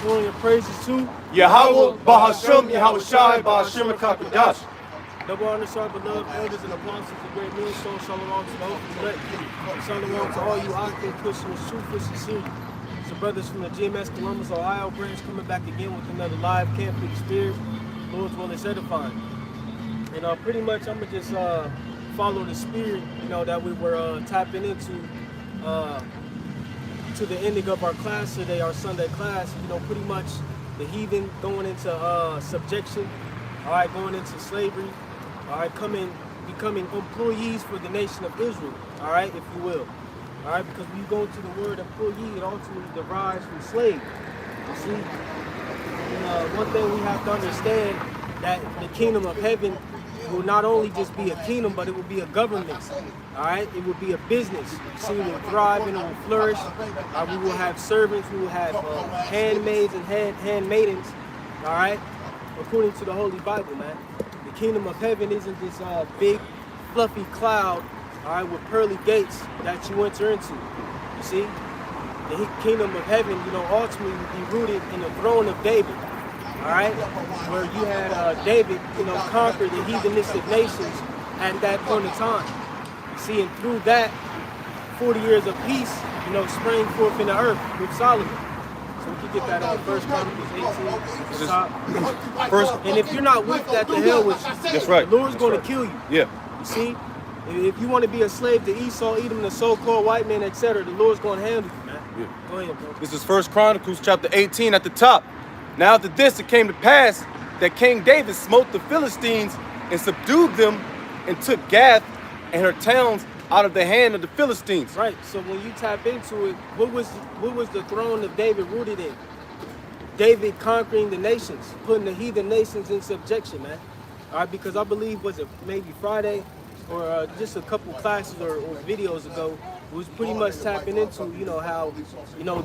glory and praises to Yahweh, Bahasham, Yahweh Shai, Bahashim, Kakadash. double honor to our beloved elders and apostles of great men. Shalom to the hope elect. Shalom to all you Octane Christians, truthers, and serious. So brothers from the GMS Columbus, Ohio branch coming back again with another live camp for the Spirit. Lord's will is edifying. And pretty much I'm going to just follow the Spirit, that we were tapping into to the ending of our class today, our Sunday class. Pretty much the heathen going into subjection, all right, going into slavery, all right, becoming employees for the nation of Israel, all right, if you will, all right, because when you go into the word employee, it ultimately derives from slave. You see, and one thing we have to understand that the kingdom of heaven will not only just be a kingdom, but it will be a government. All right, it will be a business. See, it will thrive and it will flourish. We will have servants. We will have handmaids and handmaidens. All right, according to the Holy Bible, man. The kingdom of heaven isn't this big, fluffy cloud, all right, with pearly gates that you enter into. You see, the kingdom of heaven, ultimately will be rooted in the throne of David. All right, where you had David, conquer the heathenistic nations at that point in time. See, and through that, 40 years of peace, sprang forth in the earth with Solomon. So we can get that on First Chronicles 18. First, and if you're not with that, the hell with you. That's right. The Lord's going to kill you. Yeah. You see, if you want to be a slave to Esau, Edom, the so-called white man, etc., the Lord's going to handle you, man. Yeah. Go ahead, bro. This is First Chronicles chapter 18 at the top. Now after this, it came to pass that King David smote the Philistines and subdued them and took Gath and her towns out of the hand of the Philistines. Right. So when you tap into it, what was the throne of David rooted in? David conquering the nations, putting the heathen nations in subjection, man. All right, because I believe, was it maybe Friday or just a couple classes or videos ago, was pretty much tapping into, how,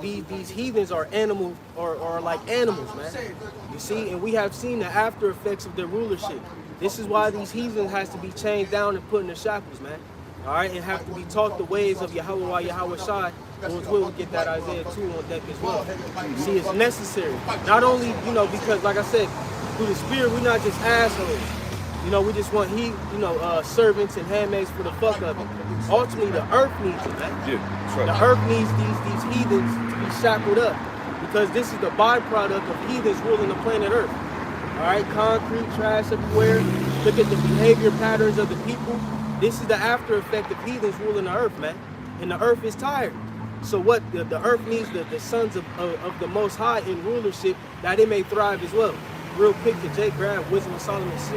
these heathens are animal or like animals, man. You see, and we have seen the after effects of their rulership. This is why these heathens has to be chained down and put in the shackles, man. All right, and have to be taught the ways of Yahweh, Yahweh Shai. Lord's will, we'll get that Isaiah 2 on deck as well. You see, it's necessary. Not only, because like I said, through the Spirit, we're not just assholes. We just want servants and handmaids for the fuck of it. Ultimately, the earth needs it, man. Yeah, that's right. The earth needs these heathens to be shackled up, because this is the byproduct of heathens ruling the planet Earth. All right, concrete, trash everywhere. Look at the behavior patterns of the people. This is the after effect of heathens ruling the earth, man. And the earth is tired. So what? The earth needs the sons of the Most High in rulership, that it may thrive as well. Real quick, to Jake grab Wisdom of Solomon 6,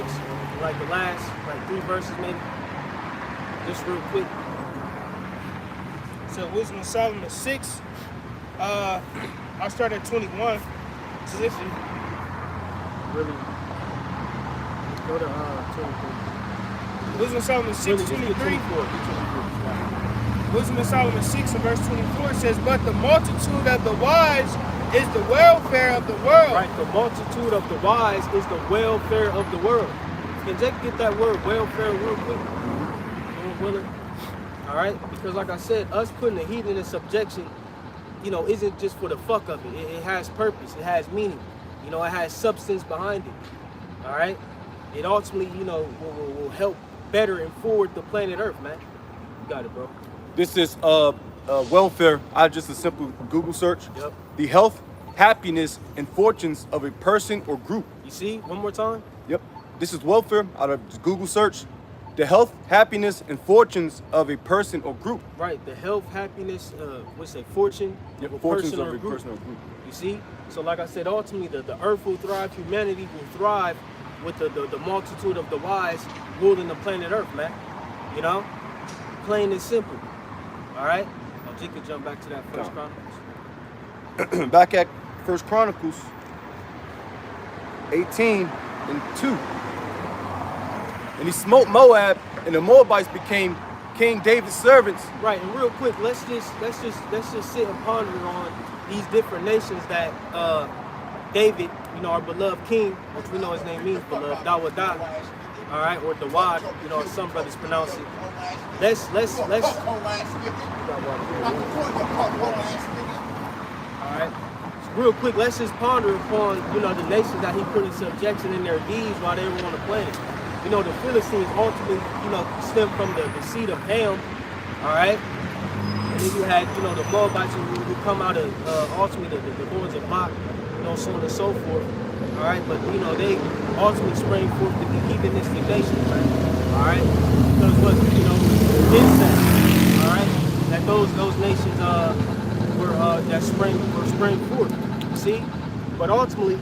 like the last 3 verses maybe. Just real quick. So Wisdom of Solomon 6. I'll start at 21. So this is really go to 23. Wisdom of Solomon 6, 23. Wisdom of Solomon 6 and verse 24 says, but the multitude of the wise is the welfare of the world. Right, the multitude of the wise is the welfare of the world. Can Jake get that word welfare real quick? All right, because like I said, us putting the heathen in subjection, isn't just for the fuck of it. It has purpose, it has meaning. It has substance behind it. All right, it ultimately, will help better and forward the planet Earth, man. You got it, bro. This is welfare. I just a simple Google search. Yep. The health, happiness, and fortunes of a person or group. You see, one more time. Yep. This is welfare out of Google search. The health, happiness, and fortunes of a person or group. Right. The health, happiness, fortune Yep. of a Fortunes person of or a group. person or group. You see? So like I said, ultimately the earth will thrive, humanity will thrive with the multitude of the wise ruling the planet Earth, man. Plain and simple. All right? Now, Jake can jump back to that First Chronicles. Back at First Chronicles 18 and 2. And he smote Moab, and the Moabites became King David's servants. Right, and real quick, let's just sit and ponder on these different nations that David, our beloved king, which we know his name means beloved, Dawadah, all right, or Dawad, as some brothers pronounce it. Let's. All right. real quick, let's just ponder upon, you know, the nations that he put in subjection in their deeds while they were on the planet. You know, the Philistines ultimately, you know, stem from the seed of Ham, all right? And then you had, you know, the Moabites who come out of ultimately the horns of Mach, you know, so on and so forth, all right? But, you know, they ultimately sprang forth to be heathenistic nations, right? All right? Because what, you know, incest, all right? That those nations that sprang forth. See? But ultimately,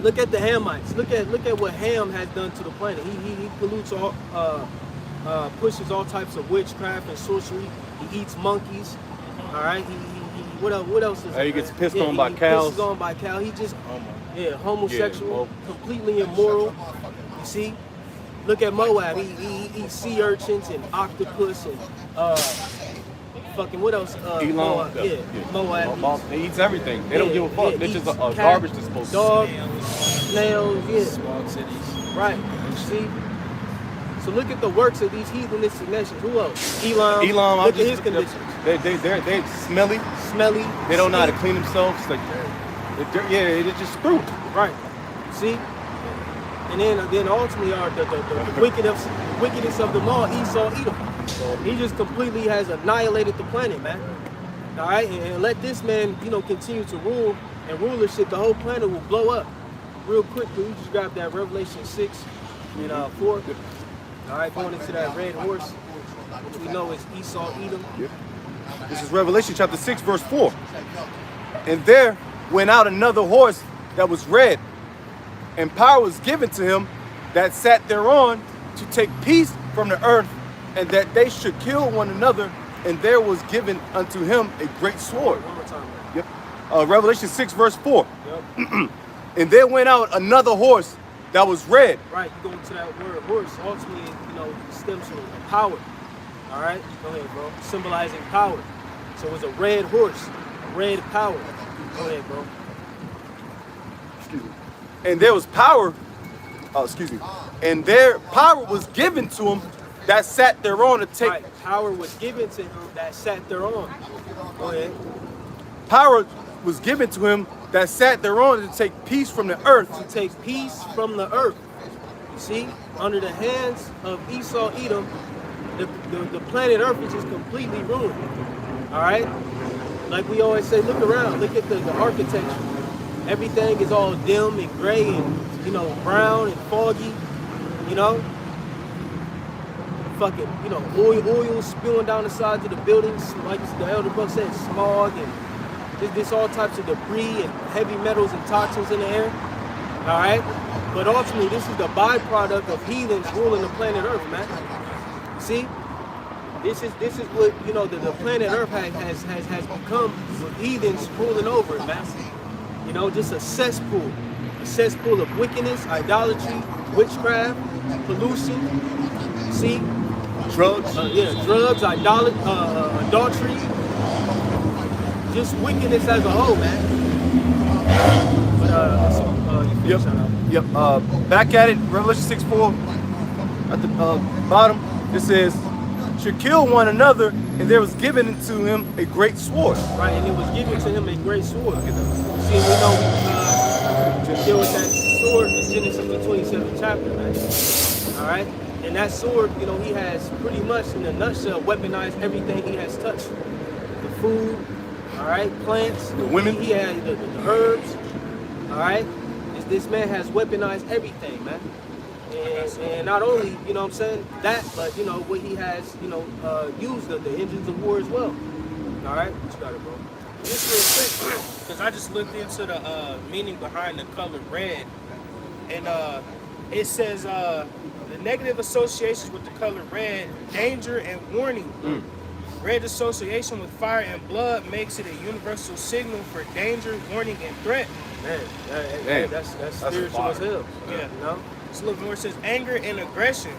look at the Hamites. Look at what Ham has done to the planet. He pollutes all, pushes all types of witchcraft and sorcery. He eats monkeys. All right. He what else is? He gets pissed on by cows. Pisses on by cow. He just homosexual, completely immoral. You see? Look at Moab. He eats sea urchins and octopus and fucking what else? Elam. Moab. Yeah, Moab. They eats everything. They don't give a fuck. They're just a cat, garbage disposal. Dog, snails, yeah. Small cities. Right. You see? So look at the works of these heathenistic nations. Who else? Elam. Look at his conditions. They're smelly. Smelly. They don't know how to clean themselves. Like, they're just screwed. Right. See? And then ultimately are the wickedness of them all, Esau, Edom. So he just completely has annihilated the planet, man. All right, and let this man, you know, continue to rule and rulership. The whole planet will blow up. Real quick, can you just grab that Revelation 6 and 4? All right, going into that red horse, which we know is Esau, Edom. Yep. This is Revelation chapter 6, verse 4. And there went out another horse that was red, and power was given to him that sat thereon to take peace from the earth, and that they should kill one another, and there was given unto him a great sword. One more time. Yep. Revelation 6, verse 4. Yep. And there went out another horse that was red. Right, you go into that word horse, ultimately, you know, stems from power. All right, go ahead, bro. Symbolizing power. So it was a red horse, red power. Go ahead, bro. Excuse me. And there was power, and their power was given to him that sat thereon to take. Right, power was given to him that sat thereon. Go ahead. Power was given to him that sat thereon to take peace from the earth. To take peace from the earth. You see, under the hands of Esau, Edom, the planet Earth is just completely ruined. All right? Like we always say, look around, look at the architecture. Everything is all dim and gray and, you know, brown and foggy, you know? Fucking, you know, oil spewing down the sides of the buildings, like the Elder Buck said, smog and there's all types of debris and heavy metals and toxins in the air. All right? But ultimately, this is the byproduct of heathens ruling the planet Earth, man. See? This is what, you know, the planet Earth has become with heathens ruling over it, man. You know, just a cesspool of wickedness, idolatry, witchcraft, pollution. See? Drugs. Drugs, adultery. Just wickedness as a whole, man. But you finish Yep. Back at it, Revelation 6:4. At the bottom, it says, "Should kill one another, and there was given unto him a great sword." Right, and it was given to him a great sword. See, we know to deal with that sword in Genesis the 27th chapter, man. All right, and that sword, you know, he has pretty much, in a nutshell, weaponized everything he has touched. The food, all right, plants, the women. He had the herbs, all right. This man has weaponized everything, man. And not only, you know what I'm saying, that, but, you know, what he has, you know, used the engines of war as well. All right? What you got it, bro? Just real quick, because I just looked into the meaning behind the color red. And it says the negative associations with the color red, danger and warning. Red association with fire and blood makes it a universal signal for danger, warning, and threat. Man, that's spiritual as hell. Yeah. You know? So look more, it says anger and aggression.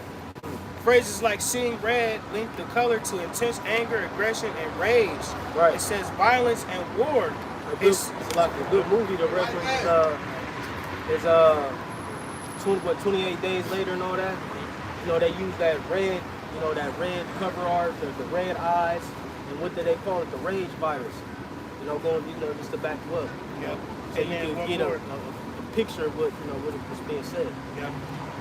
Phrases like seeing red link the color to intense anger, aggression, and rage. Right. It says violence and war. It's like a good movie to reference is 28 Days Later and all that. You know, they use that red, you know, that red cover art, the red eyes, and what do they call it? The rage virus. going, just to back you up. Yeah. So And you then can one get more. a picture of what, what's being said. Yeah.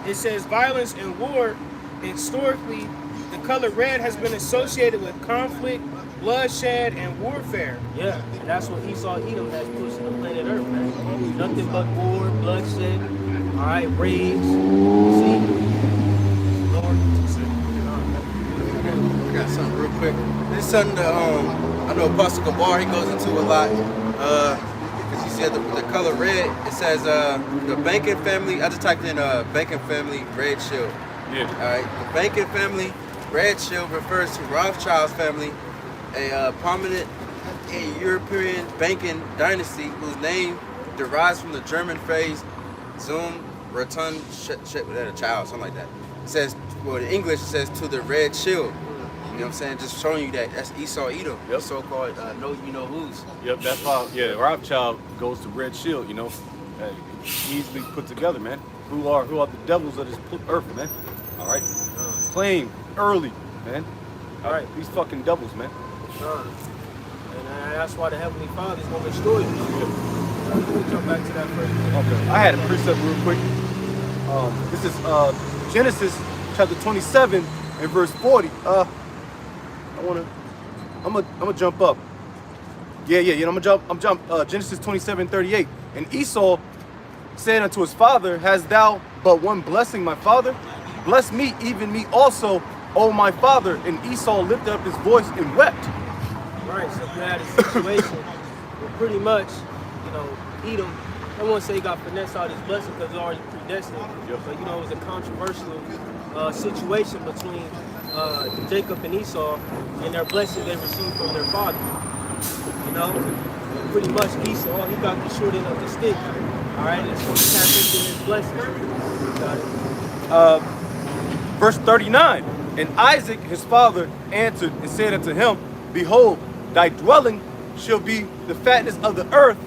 It says violence and war. Historically, the color red has been associated with conflict, bloodshed, and warfare. Yeah, and that's what Esau Edom has pushed to the planet Earth, man. Nothing but war, bloodshed, all right, rage. See? Lord. I got something real quick. This is something that I know Apostle Gabar, he goes into a lot. Because he said the color red, it says the Banking family, I just typed in Banking family red shield. Yeah. Alright, the Banking family red shield refers to Rothschild's family, a prominent European banking dynasty whose name derives from the German phrase Zum Rotund a child, something like that. It says, well, in English it says to the red shield. You know what I'm saying? Just showing you that that's Esau Edom, Yep. so-called who's. Yep, that's how, Rothschild goes to Red Shield, easily put together, man. Who are the devils of this earth, man? All right, claim early, man. All right, these fucking devils, man. And that's why the Heavenly Father is going to destroy you. We'll jump back to that first. Okay, I had a precept real quick. This is Genesis chapter 27 and verse 40. I'm gonna jump up. I'm gonna jump. Genesis 27:38. And Esau said unto his father, "Hast thou but one blessing, my father? Bless me, even me also, O my father." And Esau lifted up his voice and wept. Right, so you had a situation where pretty much, Edom, I won't say he got finessed out his blessing because it's already predestined, Yep. but it was a controversial situation between Jacob and Esau and their blessing they received from their father. Pretty much Esau, he got the short end of the stick. All right, and so he tapped into his blessing. Got it. Verse 39. And Isaac his father answered and said unto him, Behold, thy dwelling shall be the fatness of the earth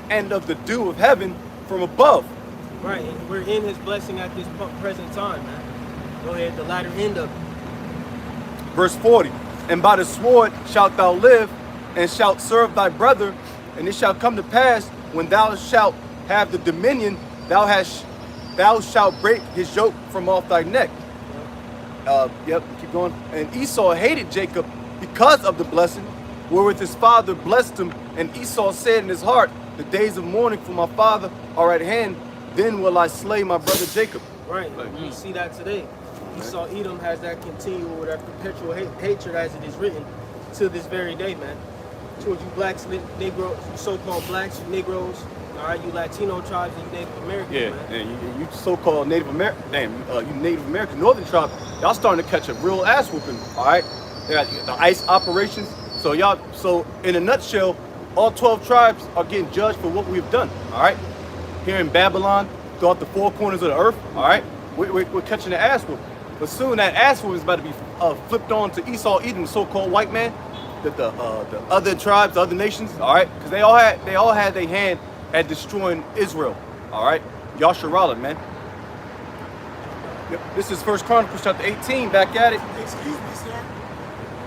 and of the dew of heaven from above. Right, and we're in his blessing at this present time, man. Go ahead, the latter end of it. Verse 40. And by the sword shalt thou live, and shalt serve thy brother, and it shall come to pass when thou shalt have the dominion, thou shalt break his yoke from off thy neck. Keep going. And Esau hated Jacob because of the blessing, wherewith his father blessed him. And Esau said in his heart, The days of mourning for my father are at hand, then will I slay my brother Jacob. Right, we see that today. Esau Edom has that continual, that perpetual hatred as it is written to this very day, man. Towards you blacks, Negroes, you so-called blacks, you Negroes, all right, you Latino tribes, and you Native Americans, man. And you so-called Native American, you Native American Northern tribe, y'all starting to catch a real ass whooping, all right? They got the ICE operations. So in a nutshell, all 12 tribes are getting judged for what we've done, all right? Here in Babylon, throughout the four corners of the earth, all right? We're catching the ass whooping. But soon that ass whooping is about to be flipped on to Esau Edom, the so-called white man, the other tribes, the other nations, all right? Because they all had their hand at destroying Israel, all right? Yasharallah, man. Yep. This is 1 Chronicles chapter 18, back at it. Excuse me, sir.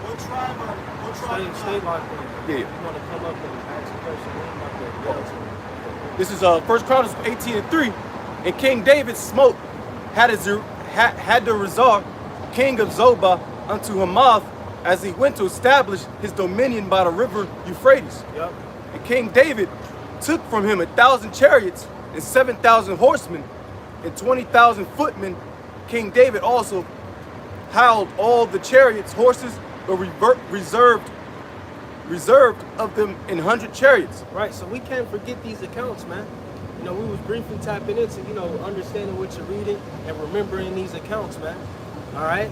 What tribe are you? Stay locked in. Yeah. You want to come up and ask a question? We ain't about to This is 1 Chronicles 18:3. And King David smote Hadarezer, king of Zobah, unto Hamath, as he went to establish his dominion by the river Euphrates. Yep. And King David took from him 1,000 chariots and 7,000 horsemen and 20,000 footmen. King David also howled all the chariots, horses, but reserved of them 100 chariots. Right, so we can't forget these accounts, man. We was briefly tapping into, understanding what you're reading and remembering these accounts, man. All right?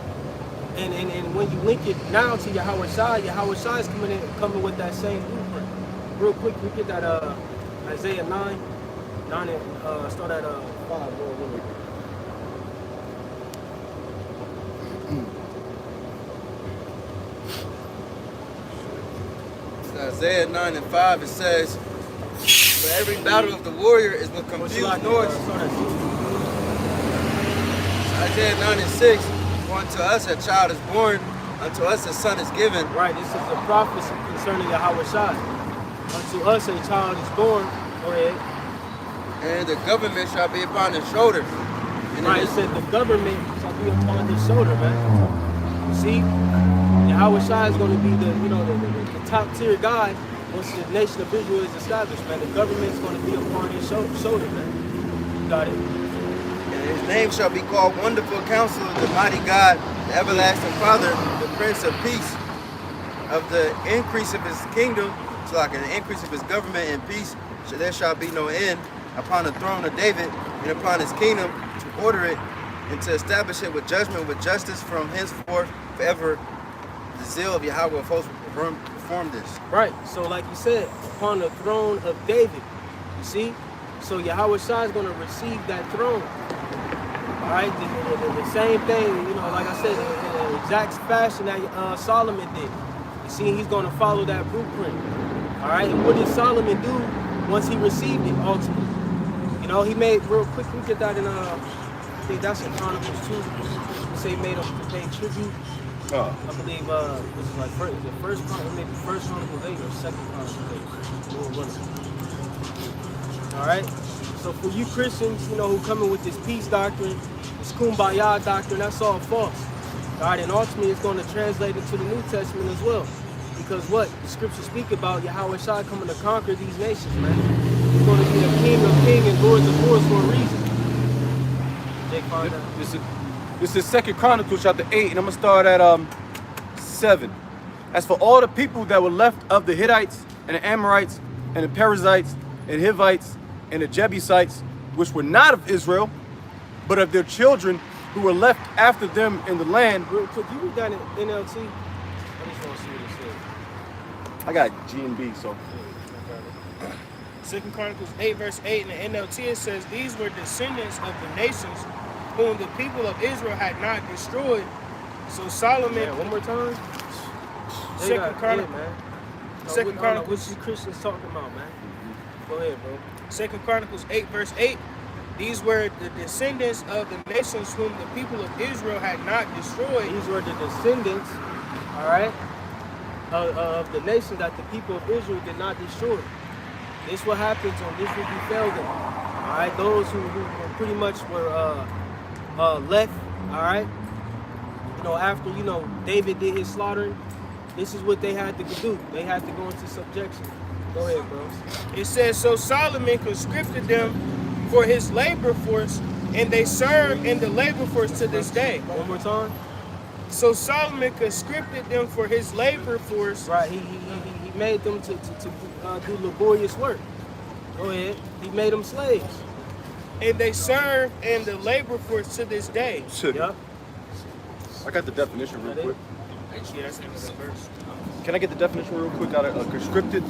And when you link it now to Yahweh Shai is coming with that same blueprint. Real quick, we get that Isaiah 9 and start at 5. Lord, Isaiah 9 and 5, it says, For every battle of the warrior is with confused noise. Isaiah 9 and 6, For unto us a child is born, unto us a son is given. Right, this is a prophecy concerning Yahweh Shai. unto us a child is born. Go ahead. And the government shall be upon his shoulders. And Right, it said the government shall be upon his shoulder, man. See, Yahweh Shai is going to be the top tier guy once the nation of Israel is established, man. The government is going to be upon his shoulder, man. You got it. And his name shall be called Wonderful Counselor, the Mighty God, the Everlasting Father, the Prince of Peace. Of the increase of his kingdom, so like an increase of his government and peace, there shall be no end upon the throne of David and upon his kingdom, to order it and to establish it with judgment, with justice from henceforth forever. The zeal of Yahweh of hosts will perform this. Right. So like you said, upon the throne of David. You see? So Yahweh Shai is going to receive that throne. All right. The same thing, like I said, in the exact fashion that Solomon did. You see, he's going to follow that blueprint. All right. And what did Solomon do once he received it ultimately? He made, real quick, we get that in, I think that's in Chronicles 2. He say he made him pay tribute. I believe this is like first Chronicles, maybe first Chronicles 8 or second Chronicles 8. All right. So for you Christians, who come in with this peace doctrine, this kumbaya doctrine, that's all false. All right, and ultimately it's going to translate into the New Testament as well. Because what the scriptures speak about, Yahweh Shai coming to conquer these nations, man. He's going to be the King of kings and Lord of lords for a reason. Jake, find out. This is 2 Chronicles chapter 8, and I'm going to start at 7. As for all the people that were left of the Hittites, and the Amorites, and the Perizzites, and Hivites, and the Jebusites, which were not of Israel, but of their children who were left after them in the land. Real quick, you read that in NLT? I just want to see what it says. I got G and B, so. 2 Chronicles 8, verse 8 in the NLT, it says, these were descendants of the nations whom the people of Israel had not destroyed. So Solomon, Man, one more time. Second Chronicles, man. Second Chronicles, What you Christians talking about, man? Go ahead, bro. 2 Chronicles 8, verse 8, these were the descendants of the nations whom the people of Israel had not destroyed. These were the descendants, all right, of the nation that the people of Israel did not destroy. This what happens when Israel befell them. All right, those who pretty much were left, all right, after David did his slaughtering. This is what they had to do. They had to go into subjection. Go ahead, bro. It says, so Solomon conscripted them for his labor force, and they serve in the labor force to this day. One more time. So Solomon conscripted them for his labor force. Right, he made them to do laborious work. Go ahead. He made them slaves. And they serve in the labor force to this day. Yep. I got the definition real quick. Yeah, that's in the verse. Can I get the definition real quick out of conscripted?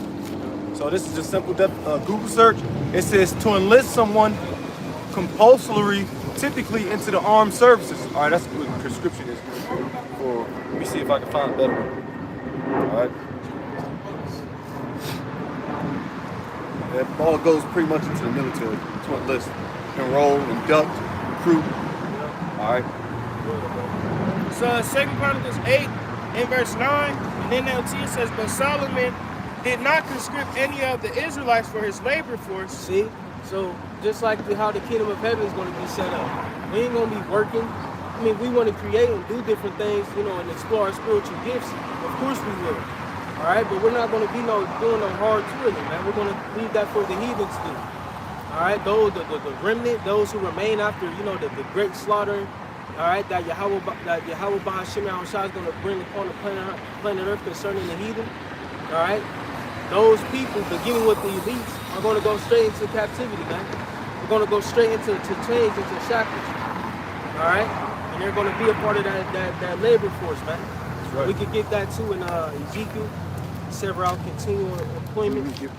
So this is just simple Google search. It says to enlist someone compulsorily, typically into the armed services. All right, that's what conscription is. Let me see if I can find a better one. All right. That all goes pretty much into the military. To enlist, enroll, induct, recruit. All right. So 2 Chronicles 8 in verse 9, and NLT it says, but Solomon did not conscript any of the Israelites for his labor force. See? So just like how the kingdom of heaven is going to be set up. We ain't going to be working. I mean, we want to create and do different things, and explore our spiritual gifts. Of course we will. All right? But we're not going to be doing no hard toiling, man. We're going to leave that for the heathens to do. All right? Those, the remnant, those who remain after, the great slaughtering, all right, that Yahweh Bahashim Yahushua is going to bring upon the planet Earth concerning the heathen. All right? Those people, beginning with the elites, are going to go straight into captivity, man. We're going to go straight into chains, into shackles. All right? And they're going to be a part of that labor force, man. Right. We could get that too in Ezekiel, several continual employment.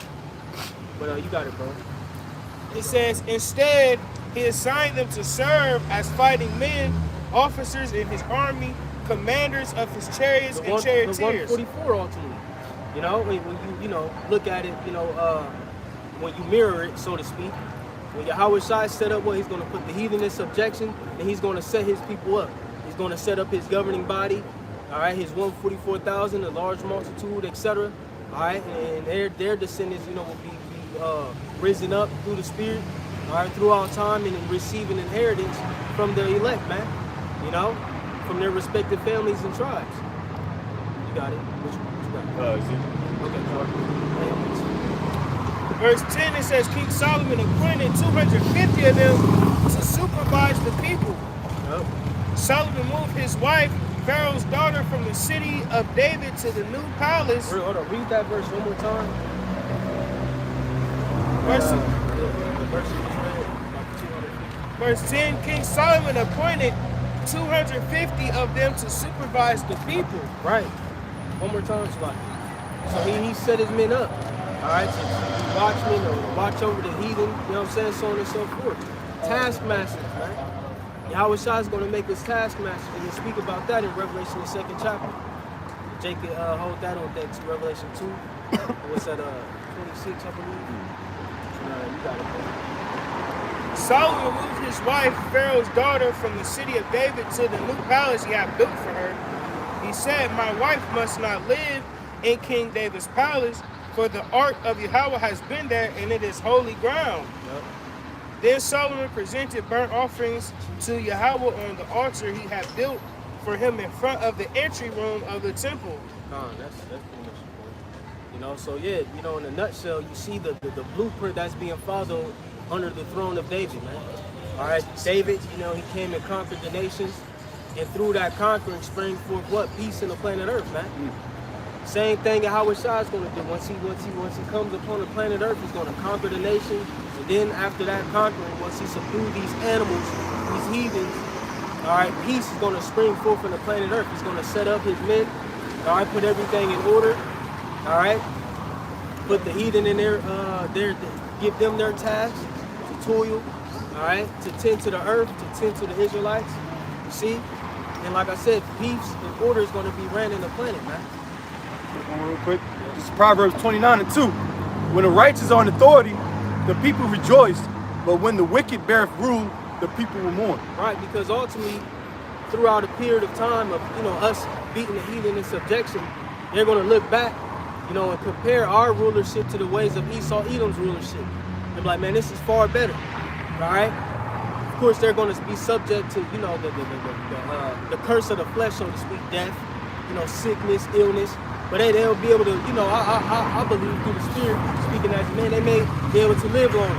But you got it, bro. It says, instead, he assigned them to serve as fighting men, officers in his army, commanders of his chariots and charioteers. The 144 ultimately. When you look at it, when you mirror it, so to speak, when Yahweh Shai set up he's going to put the heathen in subjection, and he's going to set his people up. He's going to set up his governing body, all right, his 144,000, a large multitude, etc. All right, and their descendants, you know, will be risen up through the Spirit, all right, throughout time and receiving inheritance from the elect, man. You know, from their respective families and tribes. You got it. What you got? Okay, Jordan. Verse 10, it says, King Solomon appointed 250 of them to supervise the people. Yep. Solomon moved his wife, Pharaoh's daughter, from the city of David to the new palace. Hold on, read that verse one more time. Verse, The verse you just read, like 250. verse 10, King Solomon appointed 250 of them to supervise the people. Right. One more time, Shabbat. So he set his men up, all right, to be watchmen or watch over the heathen, you know what I'm saying, so on and so forth. Taskmasters, man. Yahweh Shah is going to make us taskmasters, and we speak about that in Revelation, the 2nd chapter. Jacob hold that on that to Revelation 2. What's that, 26, I believe? You got it, bro. Solomon moved his wife, Pharaoh's daughter, from the city of David to the new palace he had built for her. He said, my wife must not live in King David's palace, for the ark of Yahweh has been there, and it is holy ground. Yep. Then Solomon presented burnt offerings to Yahweh on the altar he had built for him in front of the entry room of the temple. That's pretty much the point. You know, so yeah, you know, in a nutshell, you see the blueprint that's being followed under the throne of David, man. All right, David, you know, he came and conquered the nations, and through that conquering sprang forth what? Peace in the planet Earth, man. Same thing Yahweh Shah is going to do. Once he comes upon the planet Earth, he's going to conquer the nation. And then after that conquering, once he subdues these animals, these heathens, all right, peace is going to spring forth in the planet Earth. He's going to set up his men, all right, put everything in order, all right, put the heathen in there, give them their tasks to toil, all right, to tend to the earth, to tend to the Israelites. You see, and like I said, peace and order is going to be ran in the planet, man. Real quick. This is Proverbs 29:2. When the righteous are in authority, the people rejoice, but when the wicked beareth rule, the people will mourn. Right, because ultimately, throughout a period of time of, you know, us beating the heathen in subjection, they're going to look back, you know, and compare our rulership to the ways of Esau, Edom's rulership. They're like, man, this is far better, all right? Of course, they're going to be subject to, you know, the curse of the flesh, so to speak, death, you know, sickness, illness. But they'll be able to, you know, I believe through the Spirit, speaking as man, they may be able to live longer.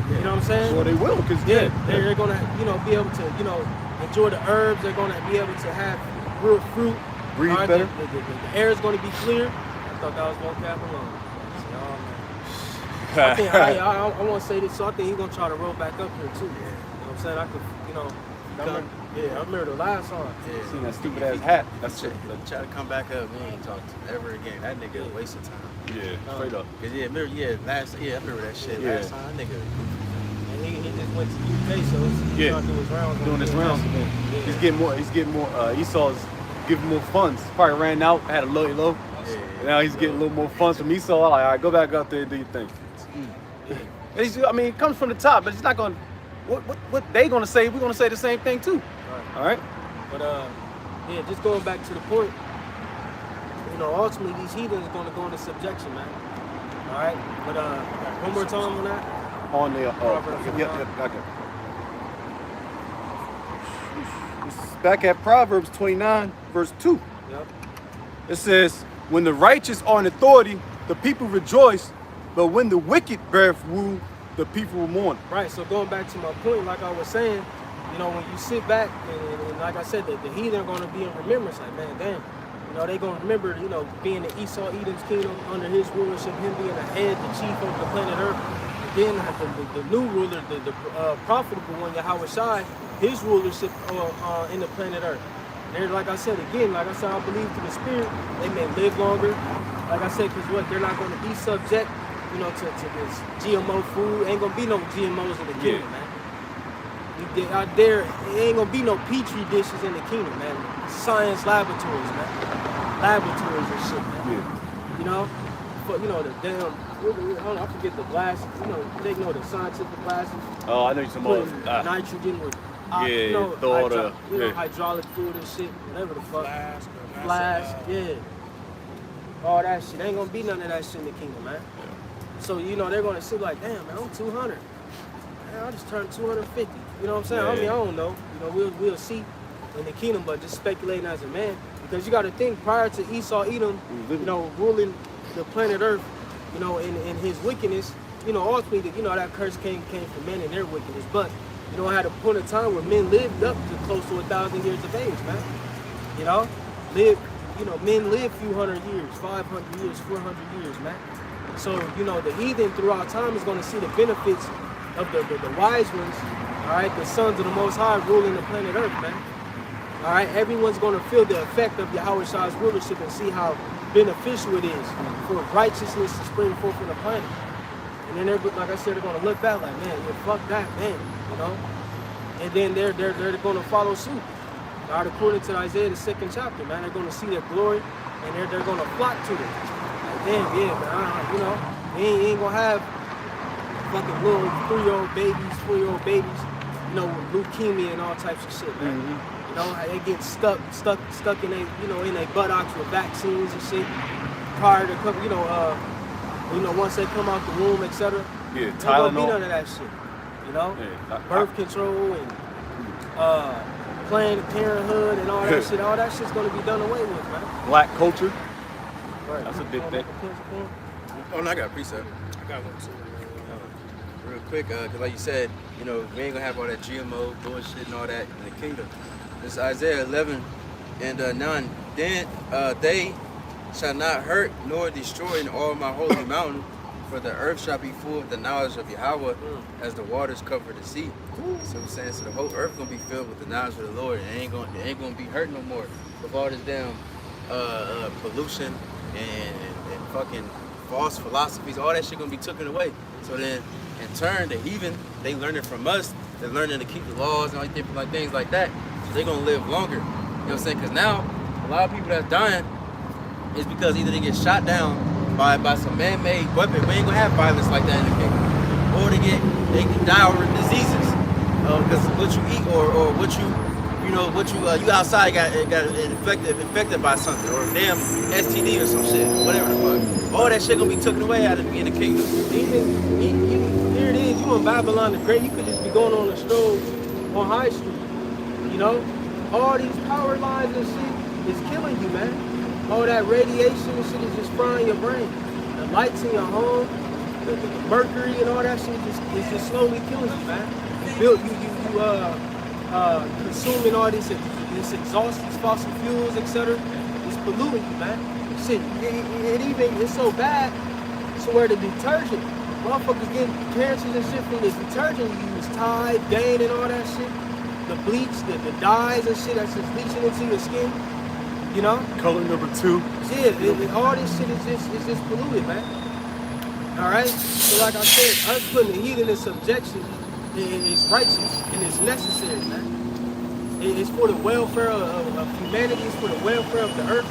You know what I'm saying? Well, they will, because they're going to, you know, be able to, you know, enjoy the herbs. They're going to be able to have real fruit. Breathe better. The air is going to be clear. I thought that was one cap alone. I want to say this, so I think he's going to try to roll back up here, too. You know what I'm saying? I could, you know, I remember the last time. Yeah. Seen that stupid ass hat. That's it. Try to come back up, we ain't talk to ever again. That nigga a waste of time. Yeah, straight up. Cause I remember that shit last time. That nigga. And he just went to UK, so he's trying to do his rounds. Doing his rounds again. Yeah. He's getting more. Esau's giving more funds. Probably ran out, had a low. Yeah. Now he's getting a little more funds from Esau. Like, all right, go back out there and do your thing. I mean, it comes from the top, but it's not going to. What they going to say, we're going to say the same thing too. All right? But, yeah, just going back to the point, you know, ultimately these heathens are going to go into subjection, man. All right? But one more time on that. On the, Proverbs okay. This is back at Proverbs 29, verse 2. Yep. It says, when the righteous are in authority, the people rejoice, but when the wicked beareth rule, the people will mourn. Right, so going back to my point, like I was saying, you know, when you sit back and like I said, the heathen are going to be in remembrance, like, man, damn. You know, they're going to remember, you know, being the Esau, Edom's kingdom under his rulership, him being the head, the chief of the planet Earth. And then the new ruler, the profitable one, Yahweh Shai, his rulership in the planet Earth. They're, like I said, again, like I said, I believe through the Spirit, they may live longer. Like I said, because what, they're not going to be subject, you know, to this GMO food. Ain't going to be no GMOs in the kingdom, man. Out there, it ain't going to be no Petri dishes in the kingdom, man. Science laboratories, man. Laboratories and shit, man. Yeah. You know? But, you know, the damn, I forget the glasses, you know, they know the scientific glasses. Oh, I know you're talking Putting about. nitrogen with, Yeah, you know, yeah. hydraulic fluid and shit, whatever the fuck. Flask, Flask, yeah. all that shit. Ain't gonna be none of that shit in the kingdom, man. So, you know, they're gonna sit like, damn, man, I'm 200. Man, I just turned 250. You know what I'm saying? Yeah. I mean, I don't know. You know, we'll see in the kingdom, but just speculating as a man. Because you gotta think, prior to Esau, Edom, you know, ruling the planet Earth, you know, in his wickedness, you know, ultimately, you know, that curse came from men and their wickedness. But, you know, I had a point of time where men lived up to close to 1,000 years of age, man. You know, men live few hundred years, 500 years, 400 years, man. So, you know, the heathen throughout time is going to see the benefits of the wise ones, all right, the sons of the Most High ruling the planet Earth, man. All right, everyone's going to feel the effect of Yahweh Shah's rulership and see how beneficial it is for righteousness to spring forth in the planet. And then, like I said, they're going to look back like, man, yeah, fuck that, man, you know. And then they're going to follow suit. All right, according to Isaiah, the 2nd chapter, man, they're going to see their glory and they're going to flock to it. Like, damn, yeah, man, you know, you ain't going to have fucking little 3-year-old babies, 4-year-old babies, you know, with leukemia and all types of shit, man. Mm-hmm. You know, how they get stuck in in their buttocks with vaccines and shit prior to, you know, once they come out the womb, etc. Yeah, Tylenol. Ain't gonna be Tylenol. none of that shit, you know? Yeah, birth control and Planned Parenthood and all that shit. All that shit's gonna be done away with, man. Black culture. Right. That's a big thing. Oh, no, I got a precept. I got one too. Real quick, because like you said, you know, we ain't gonna have all that GMO bullshit and all that in the kingdom. It's Isaiah 11 and 9. Then they shall not hurt nor destroy in all my holy mountain, for the earth shall be full of the knowledge of Yahweh as the waters cover the sea. So I'm saying, so the whole earth gonna be filled with the knowledge of the Lord, and it ain't gonna be hurt no more with all this damn pollution and fucking false philosophies. All that shit gonna be taken away. So then, in turn, the heathen, they learn it from us. They're learning to keep the laws and all different like things like that. So they're gonna live longer. You know what I'm saying? Because now, a lot of people that's dying is because either they get shot down by some man-made weapon. We ain't gonna have violence like that in the kingdom. Or they can die over diseases because what you eat or what you outside got infected by something, or a damn STD or some shit, whatever the fuck. All that shit gonna be taken away out of in the kingdom. Even here it is. You in Babylon the Great. You could just be going on a stroll on High Street. You know, all these power lines and shit is killing you, man. All that radiation and shit is just frying your brain. The lights in your home, the mercury and all that shit is just slowly killing you, man. You consuming all this exhaust, these fossil fuels, etc. It's polluting you, man. Shit, it's so bad. So where the detergent, motherfuckers getting cancers and shit from this detergent you use, Tide, Dane, and all that shit. The bleach, the dyes and shit that's just leaching into your skin. You know? Color number 2. Yeah, all this shit is just polluted, man. All right? So like I said, us putting the heathen in subjection is righteous and it's necessary, man. It's for the welfare of humanity. It's for the welfare of the earth.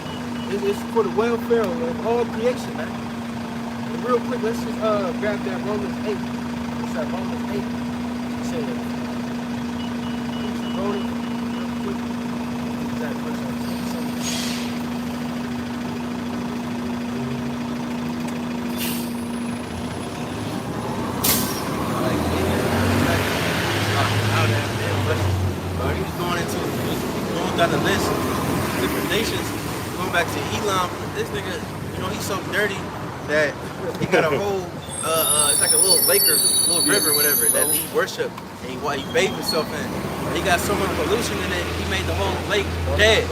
It's for the welfare of all creation, man. And real quick, let's just grab that Romans 8. What's that, Romans 8? It said, Romans, real quick. Exact verse on 10. Down the list, different nations, going back to Elam, this nigga, you know, he's so dirty that he got a whole, it's like a little lake or a little river, whatever, that he worship and he bathed himself in. He got so much pollution in it, he made the whole lake dead. You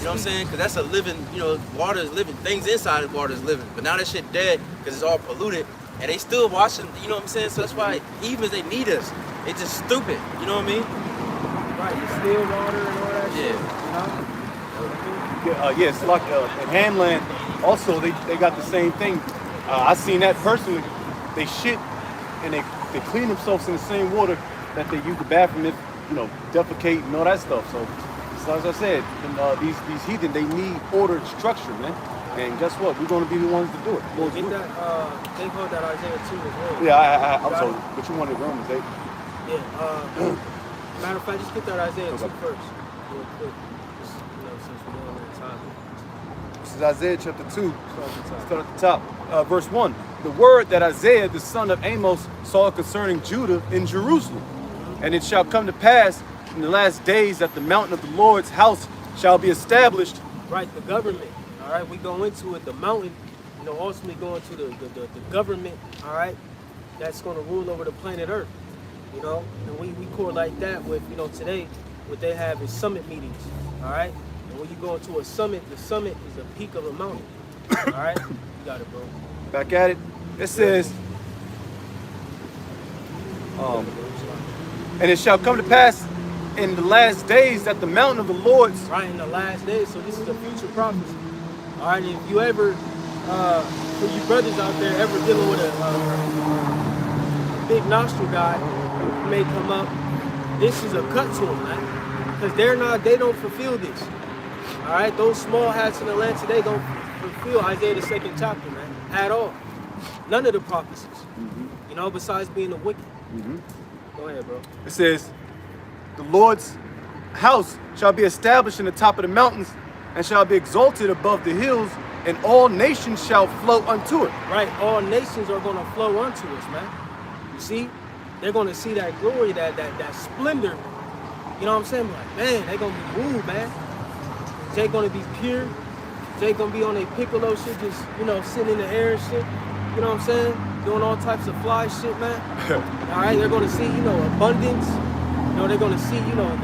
know what I'm saying? Because that's a living, you know, water is living, things inside the water is living. But now that shit dead because it's all polluted and they still washing, you know what I'm saying? So that's why even if they need us, it's just stupid, you know what I mean? Right, the still water and all that shit. Yeah, it's like in Hamland, also they got the same thing. I seen that personally. They shit and they clean themselves in the same water that they use the bathroom if, you know, defecate and all that stuff. So as I said, these heathen, they need order and structure, man. And guess what? We're gonna be the ones to do it. Get that, they hold that Isaiah 2 as well. Yeah, I'm sorry, but you wanted Romans 8? Yeah, matter of fact, just get that Isaiah 2 first, real quick. Just, you know, since we're on that topic. This is Isaiah chapter 2. Start at the top. Verse 1. The word that Isaiah, the son of Amos, saw concerning Judah in Jerusalem. And it shall come to pass in the last days that the mountain of the Lord's house shall be established. Right, the government. All right, we go into it. The mountain, you know, ultimately going to the government. All right, that's going to rule over the planet Earth. You know, and we correlate that with, you know, today what they have is summit meetings. All right, and when you go into a summit, the summit is a peak of a mountain. All right, you got it, bro. Back at it. It says, and it shall come to pass in the last days that the mountain of the Lord's. Right, in the last days. So this is a future prophecy. All right, if you ever, for you brothers out there, ever dealing with a big nostril guy who may come up, this is a cut to them, man. Because they don't fulfill this. All right, those small hats in Atlanta, they don't fulfill Isaiah the 2nd chapter, man, at all. None of the prophecies, you know, besides being the wicked. Go ahead, bro. It says, the Lord's house shall be established in the top of the mountains and shall be exalted above the hills, and all nations shall flow unto it. Right, all nations are going to flow unto us, man. You see, they're going to see that glory, that splendor. You know what I'm saying? Like, man, they're going to be moved, man. Jay going to be pure. Jay going to be on a piccolo shit, just, you know, sitting in the air and shit. You know what I'm saying? Doing all types of fly shit, man. All right, they're going to see, you know, abundance. You know, they're going to see, you know,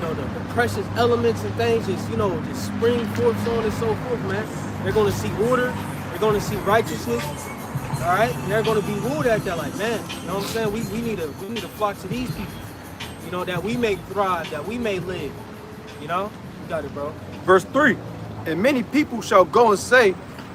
the precious elements and things just, you know, just spring forth, so on and so forth, man. They're going to see order. They're going to see righteousness. All right? They're going to be ruled at that like, man, you know what I'm saying? We need to flock to these people, you know, that we may thrive, that we may live. You know? You got it, bro. Verse 3. And many people shall go and say,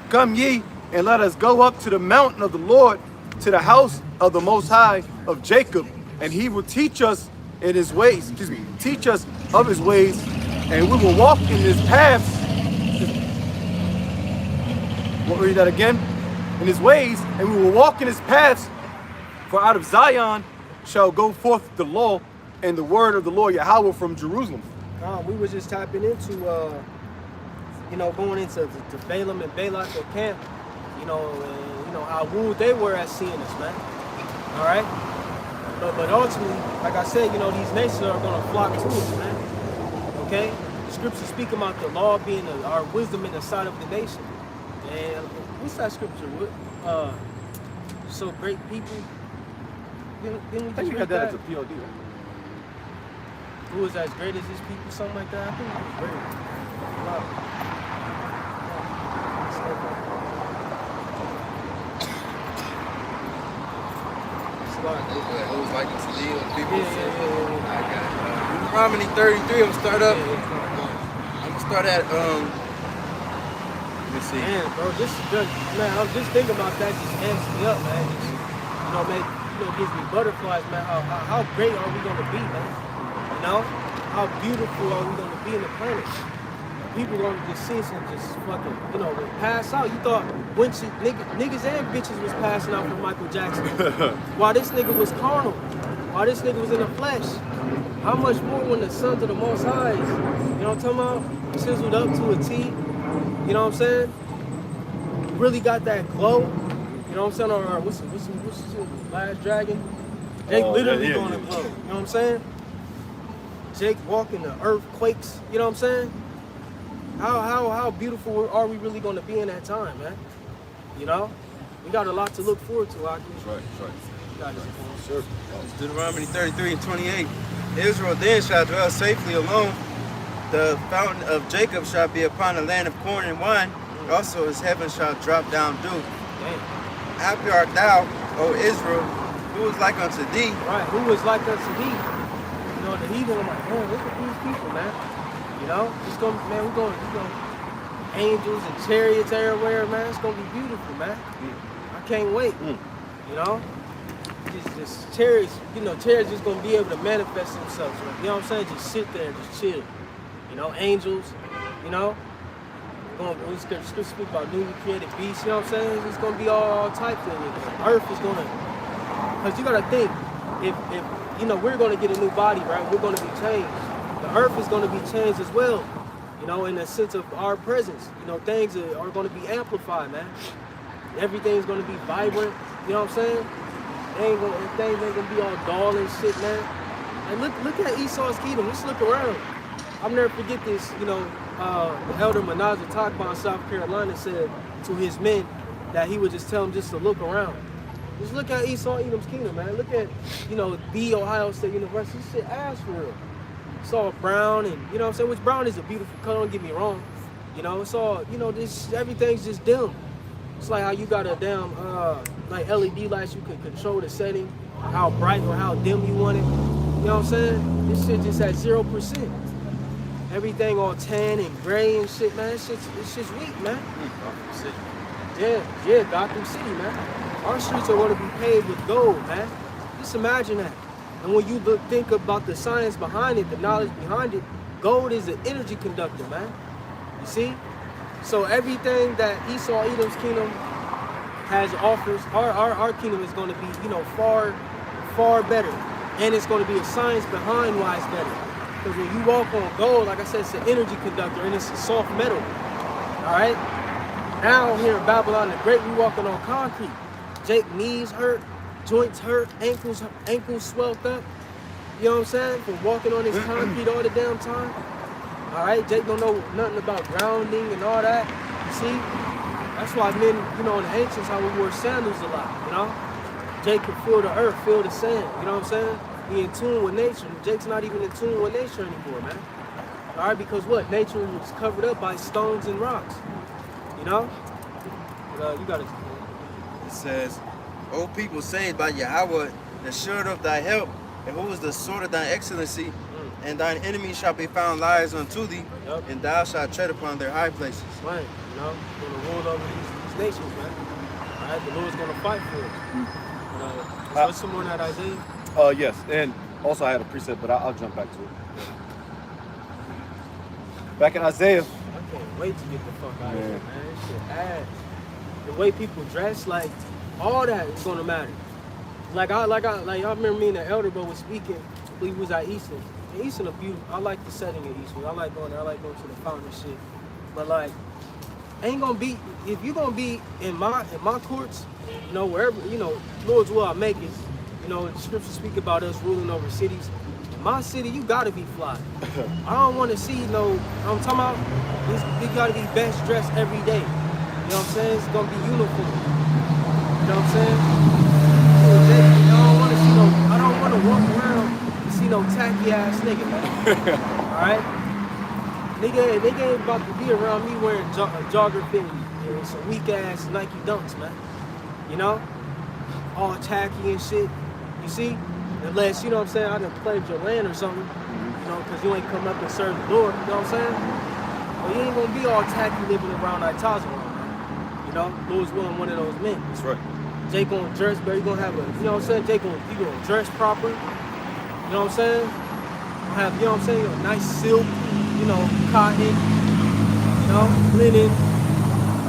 come ye, and let us go up to the mountain of the Lord, to the house of the Most High of Jacob, and he will teach us in his ways, teach us of his ways, and we will walk in his paths. We'll read that again. In his ways, and we will walk in his paths, for out of Zion shall go forth the law and the word of the Lord Yahweh from Jerusalem. We were just tapping into, you know, going into to Balaam and Balak, their camp, you know, and, you know, how wooed they were at seeing us, man. All right? But ultimately, like I said, you know, these nations are going to flock to us, man. Okay? The scriptures speak about the law being our wisdom in the sight of the nation. And what's that scripture? So great people. Didn't we I just think you read had that as a POD. Who is as great as his people? Something like that. I think it was great. Wow. Who's like to deal with people? Yeah. I got Deuteronomy 33. I'm gonna start up. I'm gonna start at let me see. Man, bro, this is just, man, I was just thinking about that. Just amps me up, man. Just, you know, man, you know, gives me butterflies, man. How great are we gonna be, man? You know, how beautiful are we gonna be in the planet? People gonna just see us and just fucking, you know, pass out. You thought niggas and bitches was passing out from Michael Jackson. While this nigga was carnal. While this nigga was in the flesh. How much more when the sons of the Most High, you know what I'm talking about? Chiseled up to a T. You know what I'm saying? Really got that glow. You know what I'm saying? Or what's the Last Dragon? Jake literally gonna glow. You know what I'm saying? Jake walking the earthquakes. You know what I'm saying? How beautiful are we really going to be in that time, man? You know, we got a lot to look forward to. That's right. You got it. Sure. Deuteronomy 33 and 28. Israel then shall dwell safely alone. The fountain of Jacob shall be upon the land of corn and wine. Also his heaven shall drop down dew. Damn. Happy art thou, O Israel, who is like unto thee. Right, who is like unto thee? You know, the heathen, I'm like, man, look at these people, man. You know, it's gonna, man, we're going, angels and chariots everywhere, man. It's gonna be beautiful, man. I can't wait. You know, just chariots, you know, chariots just gonna be able to manifest themselves. Like, you know what I'm saying? Just sit there, just chill. You know, angels. You know, we speak about newly created beasts. You know what I'm saying? It's gonna be all types of it. Earth is gonna, cause you gotta think, if you know, we're gonna get a new body, right? We're gonna be changed. The earth is going to be changed as well. You You know, in the sense of our presence, you know, things are going to be amplified, man. Everything's going to be vibrant. You know what I'm saying? Things ain't gonna be all dull and shit, man. And look at Esau's kingdom. Just look around. I'll never forget this. You know, the elder Manasseh Takban, South Carolina, said to his men that he would just tell them just to look around. Just look at Esau Edom's kingdom, man. Look at, you know, the Ohio State University. This shit ass for real. It's all brown, and you know what I'm saying? Which brown is a beautiful color, don't get me wrong. You know, it's all, you know, this everything's just dim. It's like how you got a damn like LED lights, you can control the setting, how bright or how dim you want it. You know what I'm saying? This shit just at 0%. Everything all tan and gray and shit, man. This shit's weak, man. Yeah, Gotham City, man. Our streets are going to be paved with gold, man. Just imagine that. And when you think about the science behind it, the knowledge behind it, gold is an energy conductor, man. You see? So everything that Esau Edom's kingdom has offers, our kingdom is going to be, you know, far better. And it's going to be a science behind why it's better. Because when you walk on gold, like I said, it's an energy conductor and it's a soft metal. All right? Now here in Babylon the Great, we walking on concrete. Jake knees hurt, joints hurt, ankles swelled up. You know what I'm saying? From walking on this concrete all the damn time. All right, Jake don't know nothing about grounding and all that. You see? That's why men, you know, in the ancients, how we wore sandals a lot, you know? Jake can feel the earth, feel the sand, you know what I'm saying? He in tune with nature. Jake's not even in tune with nature anymore, man. All right, because what? Nature was covered up by stones and rocks, you know? But, you gotta... It says, O people saved by Yahweh, the shield of thy help, and who is the sword of thy excellency, and thine enemies shall be found liars unto thee, Yep. and thou shalt tread upon their high places. Right, you know? Gonna rule over these nations, man. All right, the Lord's gonna fight for us. You know, what's some more on that, Isaiah? Yes, and also I had a precept, but I'll jump back to it. Back in Isaiah. I can't wait to get the fuck out of here, Yeah. man. This shit ass. The way people dress, like, all that is gonna matter. Like y'all remember me and the elder bro was speaking. We was at Easton. And Easton a beautiful. I like the setting of Easton. I like going there. I like going to the fountain and shit. But like, ain't gonna be if you gonna be in my courts, you know, wherever, you know, Lord's will I make it. You know, the scriptures speak about us ruling over cities. In my city, you gotta be fly. I don't want to see no. I'm talking about. You gotta be best dressed every day. You know what I'm saying? It's gonna be uniform. You know what I'm saying? I don't want to walk around and see no tacky ass nigga, man. Alright? Nigga ain't about to be around me wearing jogger fit and some weak ass Nike dunks, man. You know? All tacky and shit. You see? Unless, you know what I'm saying, I done played your land or something. You know, because you ain't come up and serve the Lord. You know what I'm saying? But you ain't gonna be all tacky living around like Tazawan, man. You know? Lord's willing, one of those men. That's right. Jake gonna dress, but you gonna have a, you know what I'm saying? Jake gonna dress proper. You know what I'm saying? Have, you know what I'm saying? A nice silk, you know, cotton, you know, linen.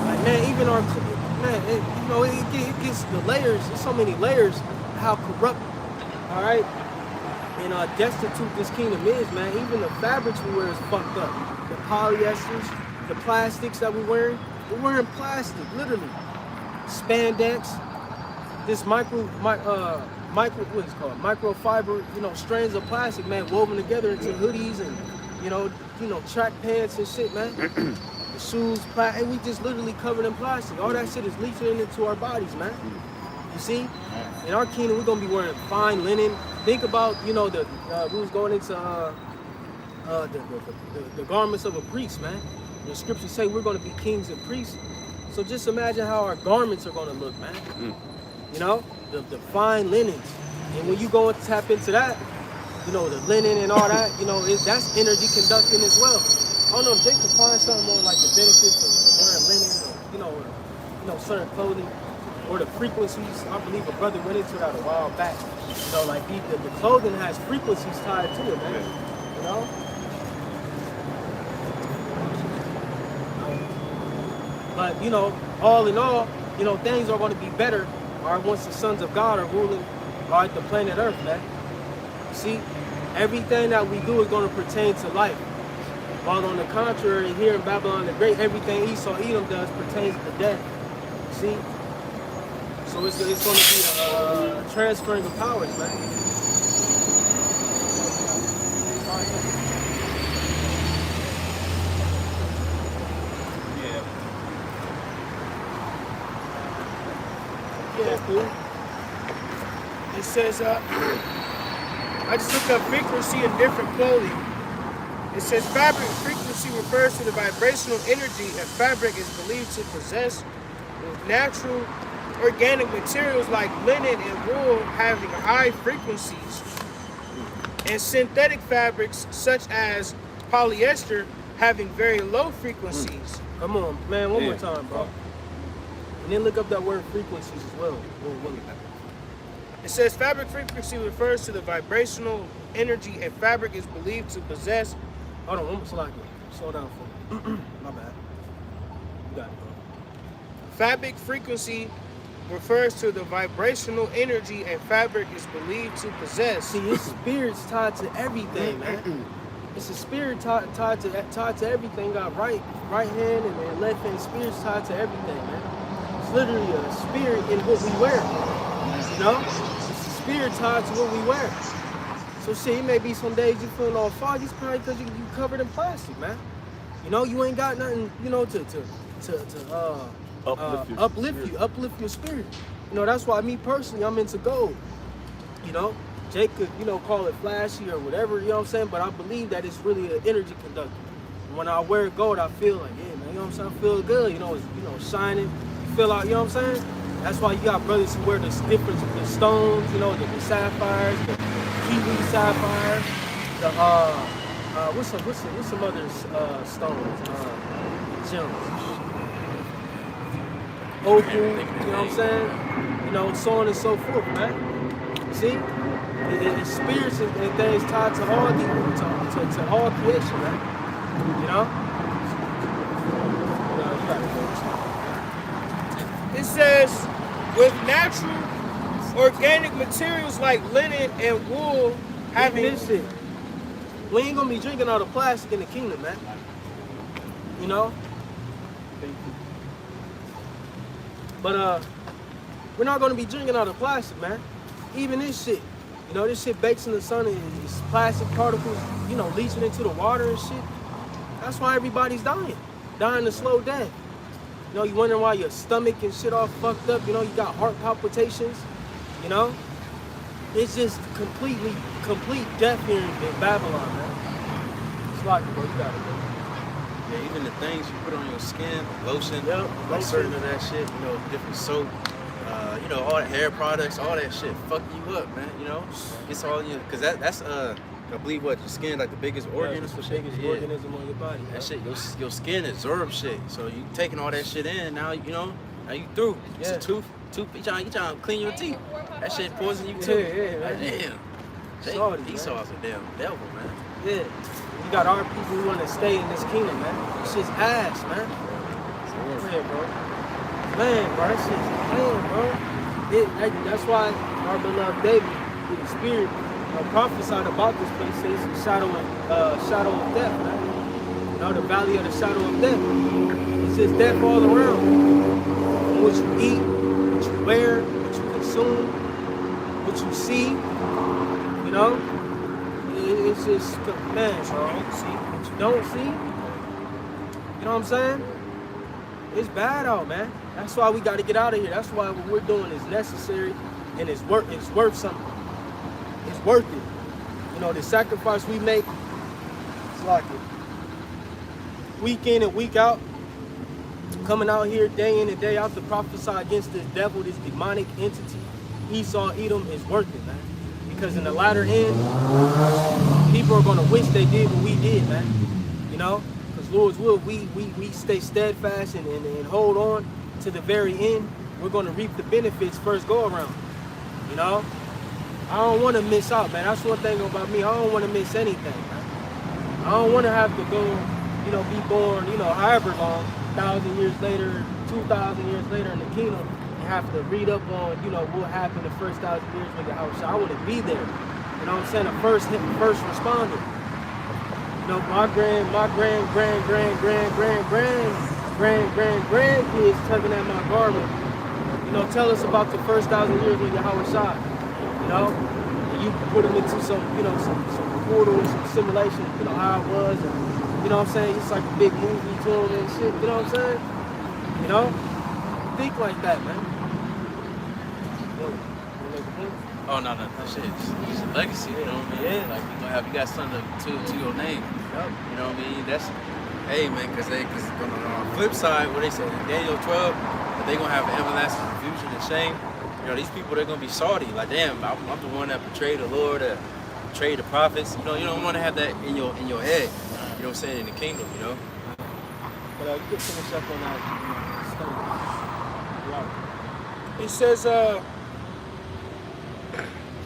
Like, man, even our, man, you know, it gets the layers. There's so many layers. How corrupt, all right, and destitute this kingdom is, man. Even the fabrics we wear is fucked up. The polyesters, the plastics that we're wearing plastic, literally. Spandex. This what is it called? Microfiber, you know, strands of plastic, man, woven together into hoodies and, you know, track pants and shit, man. The shoes, and we just literally covered in plastic. All that shit is leaching into our bodies, man. You see? In our kingdom, we're gonna be wearing fine linen. Think about, you know, we was going into the garments of a priest, man. The scriptures say we're gonna be kings and priests. So just imagine how our garments are gonna look, man. You know, the fine linens. And when you go and tap into that, you know, the linen and all that, you know, that's energy conducting as well. I don't know if Jake can find something on like the benefits of wearing linen or, you know, certain clothing or the frequencies. I believe a brother went into that a while back. You know, like the clothing has frequencies tied to it, man. You know? But, you know, all in all, you know, things are going to be better, all right, once the sons of God are ruling, all right, the planet Earth, man. You see, everything that we do is going to pertain to life. While on the contrary, here in Babylon the Great, everything Esau Edom does pertains to death. See? So it's going to be a transferring of powers, man. Yeah, cool. It says, I just looked up frequency in different clothing. It says fabric frequency refers to the vibrational energy a fabric is believed to possess, with natural organic materials like linen and wool having high frequencies, and synthetic fabrics such as polyester having very low frequencies. Come on, man, one more time, bro. And then look up that word frequencies as well. It says fabric frequency refers to the vibrational energy a fabric is believed to possess. Hold on, one more slide. Slow down for me. My bad. You got it, bro. Fabric frequency refers to the vibrational energy a fabric is believed to possess. See, it's spirits tied to everything, man. It's a spirit tied to everything. Got right hand and then left hand. Spirits tied to everything, man. It's literally a spirit in what we wear. You know, it's a spirit tied to what we wear. So shit, it may be some days you feeling all foggy. It's probably because you covered in plastic, man. You know, you ain't got nothing, you know, to uplift your spirit. You know, that's why me personally, I'm into gold. You know, Jake could, you know, call it flashy or whatever, you know what I'm saying? But I believe that it's really an energy conductor. And when I wear gold, I feel like, yeah, man, you know what I'm saying? I feel good, you know, it's, you know, shining. You feel like, you know what I'm saying? That's why you got brothers who wear the different the stones, you know, the sapphires, the kiwi sapphires, the what's some other stones? Gems. Opal, you know what I'm saying? You know, so on and so forth, man. See? The spirits and things tied to all to all creation, man. You know? It says, with natural organic materials like linen and wool having this shit. We ain't gonna be drinking all the plastic in the kingdom, man. You know? But we're not gonna be drinking all the plastic, man. Even this shit. You know, this shit bakes in the sun and it's plastic particles, you know, leaching into the water and shit. That's why everybody's dying. Dying a slow death. You know, you wondering why your stomach and shit all fucked up. You know, you got heart palpitations. You know? It's just complete death here in Babylon, man. It's like, bro, you got it, bro. Yeah, even the things you put on your skin, lotion, Yep, like lotion. certain of that shit, you know, different soap, you know, all the hair products, all that shit fuck you up, man, you know? It's all you, cause that's I believe what, your skin like the biggest organ or It's some the shit? biggest Yeah. organism on your body. That shit, your skin absorbs shit. So you taking all that shit in, now you know, now you through. It's Yeah. a tooth, you trying to clean your teeth. That shit poison you too. Yeah, Like, man. damn. Sorry, man. Esau's a damn devil, man. Yeah. You got our people who want to stay in this kingdom, man. This shit's ass, man. Yeah, bro. Man, bro, that shit's man, bro. That's why our beloved David, through the Spirit, prophesied about this place. Says it's a shadow of death, man. You know, the valley of the shadow of death. It's just death all around. From what you eat, what you wear, what you consume, what you see, you know? It's just, man, bro. What you don't see, you know what I'm saying? It's bad out, man. That's why we got to get out of here. That's why what we're doing is necessary and it's worth something. It's worth it. You know, the sacrifice we make, it's like it. Week in and week out, coming out here day in and day out to prophesy against this devil, this demonic entity, Esau, Edom, is worth it, man. Because in the latter end, people are gonna wish they did what we did, man. You know? Because Lord's will, we stay steadfast and hold on to the very end. We're gonna reap the benefits first go around. You know? I don't wanna miss out, man. That's one thing about me. I don't wanna miss anything, man. I don't wanna have to go, you know, be born, you know, however long, 1,000 years later, 2,000 years later in the kingdom, and have to read up on, you know, what happened the first 1,000 years when the house. I want to be there. You know what I'm saying? A first responder. You know, my grandkids tugging at my garment. You know, tell us about the first 1,000 years of Yahweh Shai. You know, and you put them into some, you know, some portal, some simulation. You know how it was, and, you know what I'm saying? It's like a big movie to them and shit. You know what I'm saying? You know, think like that, man. Oh no, that shit. It's a legacy, you know what I mean? Yeah. Like you got something to your name. Yep. You know what I mean? That's hey man, cause on the flip side, what they say in Daniel 12, that they gonna have an everlasting confusion and shame. You know, these people they're gonna be salty. Like damn, I'm the one that betrayed the Lord, that betrayed the prophets. You know, you don't want to have that in your head. You know what I'm saying? In the kingdom, you know. But you can finish up on that study. It says,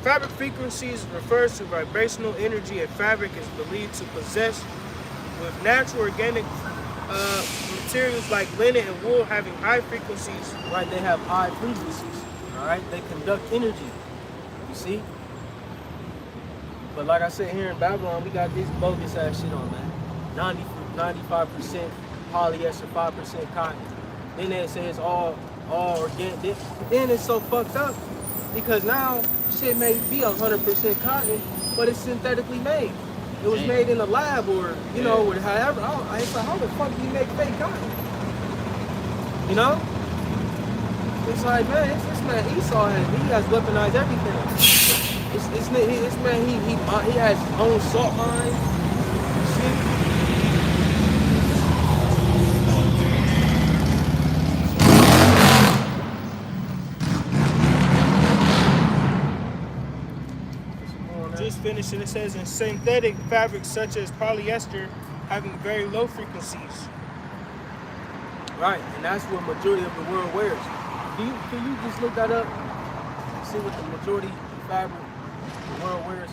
fabric frequencies refers to vibrational energy a fabric is believed to possess, with natural organic materials like linen and wool having high frequencies. Right, they have high frequencies. All right, they conduct energy. You see? But like I said, here in Babylon, we got this bogus ass shit on, man. 95% polyester, 5% cotton. Then they say it's all organic. Then it's so fucked up because now shit may be 100% cotton, but it's synthetically made. It was made in a lab or, you know, or however. It's like, how the fuck do you make fake cotton? You know? It's like, man, this man Esau has weaponized everything. This man, he has his own salt mines. See? Just finished, and it says in synthetic fabrics such as polyester having very low frequencies. Right, and that's what majority of the world wears. Can you just look that up? See what the majority of fabric the world wears?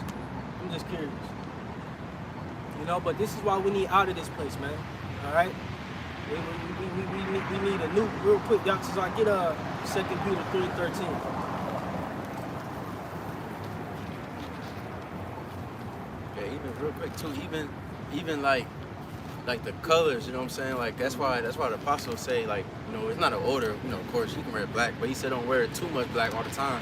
I'm just curious. You know, but this is why we need out of this place, man. All right? We need a new, real quick, y'all, so I get 2 Peter 3:13. Yeah, even real quick too, even like the colors, you know what I'm saying? Like that's why the apostles say, like, you know, it's not an order, you know, of course you can wear black, but he said don't wear too much black all the time.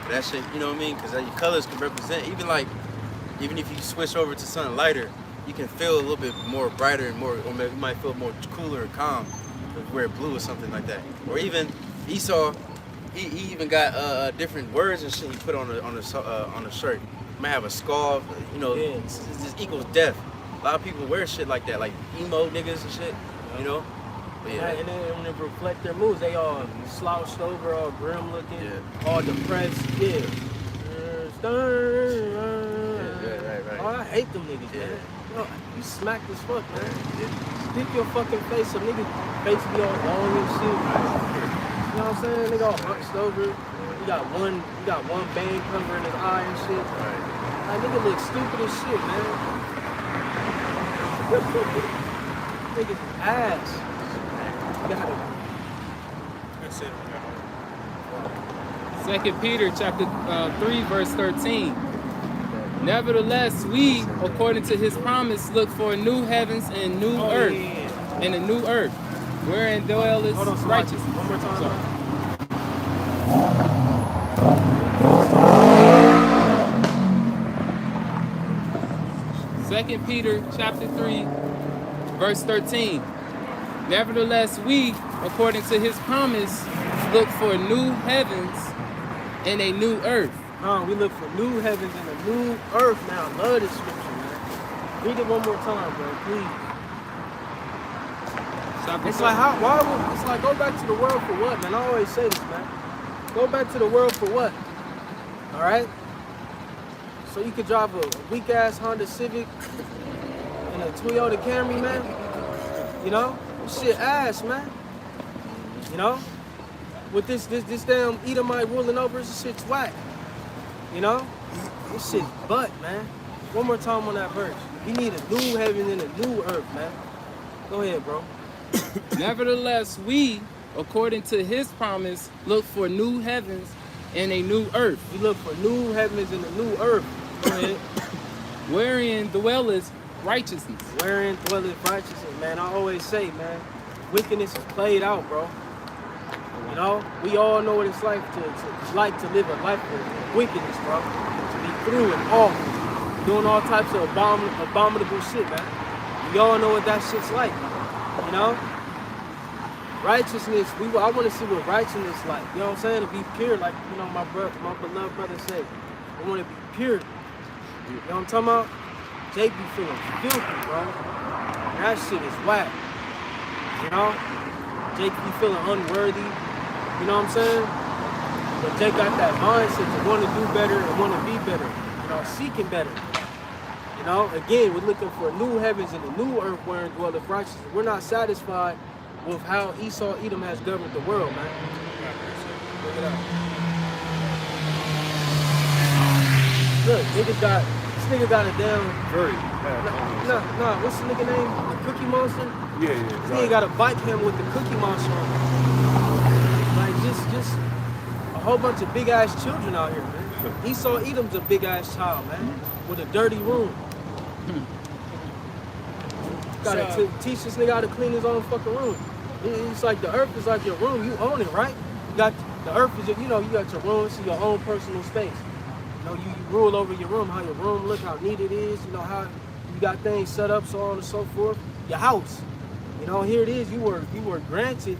But that shit, you know what I mean? Because your colors can represent, even if you switch over to something lighter, you can feel a little bit more brighter and more, or maybe you might feel more cooler and calm if you wear blue or something like that. Or even Esau, he even got different words and shit he put on the shirt. You might have a skull, you know, Yeah. this equals death. A lot of people wear shit like that, like emo niggas and shit, you know? But yeah. And then when they reflect their moods, they all slouched over, all grim looking, all depressed. Yeah. Right. Oh, I hate them niggas, Yeah. man. Yo, you smacked as fuck, man. Stick your fucking face up, nigga. Face be all long and shit. You know what I'm saying? Nigga all hunched over. You got one bang covering his eye and shit. That nigga look stupid as shit, man. Nigga's ass. You got it. That's it. 2 Peter chapter 3, verse 13. Nevertheless, we, according to his promise, look for new heavens and new earth, and a new earth, wherein dwelleth Hold on, so righteousness. one more time. Sorry. Second Peter chapter 3, verse 13. Nevertheless, we, according to his promise, look for new heavens and a new earth. We look for new heavens and a new earth now. I love this scripture, man. Read it one more time, bro, please. It's like it's like go back to the world for what, man? I always say this, man. Go back to the world for what? All right? So you could drive a weak ass Honda Civic and a Toyota Camry, man. You know? This shit ass, man. You know? With this damn Edomite ruling over, this shit's whack. You know? This shit's butt, man. One more time on that verse. We need a new heaven and a new earth, man. Go ahead, bro. Nevertheless, we, according to his promise, look for new heavens and a new earth. We look for new heavens and a new earth. Go ahead. Wherein dwelleth righteousness. Wherein dwelleth righteousness, man. I always say, man, wickedness is played out, bro. You know, we all know what it's like to live a life of wickedness, bro. To be through and off, doing all types of abominable shit, man. We all know what that shit's like, you know? Righteousness, I want to see what righteousness is like. You know what I'm saying? To be pure, like, you know, my beloved brother said. I want to be pure. You know what I'm talking about? Jake be feeling filthy, bro. And that shit is whack. You know? Jake be feeling unworthy. You know what I'm saying? But Jake got that mindset to want to do better and want to be better. You know, seeking better. You know, again, we're looking for new heavens and a new earth wherein dwelleth righteousness. We're not satisfied with how Esau Edom has governed the world, man. Look it up. Look, this nigga got a damn. Very Nah, what's the nigga name? The Cookie Monster? Yeah. This nigga got a bike hammer with the Cookie Monster on it. Like, just a whole bunch of big ass children out here, man. Esau Edom's a big ass child, man, with a dirty room. Gotta teach this nigga how to clean his own fucking room. It's like the earth is like your room. You own it, right? You got the earth is your, you know, you got your room, it's your own personal space. You know, you rule over your room, how your room look, how neat it is. You know how you got things set up, so on and so forth. Your house, you know, here it is. You were granted,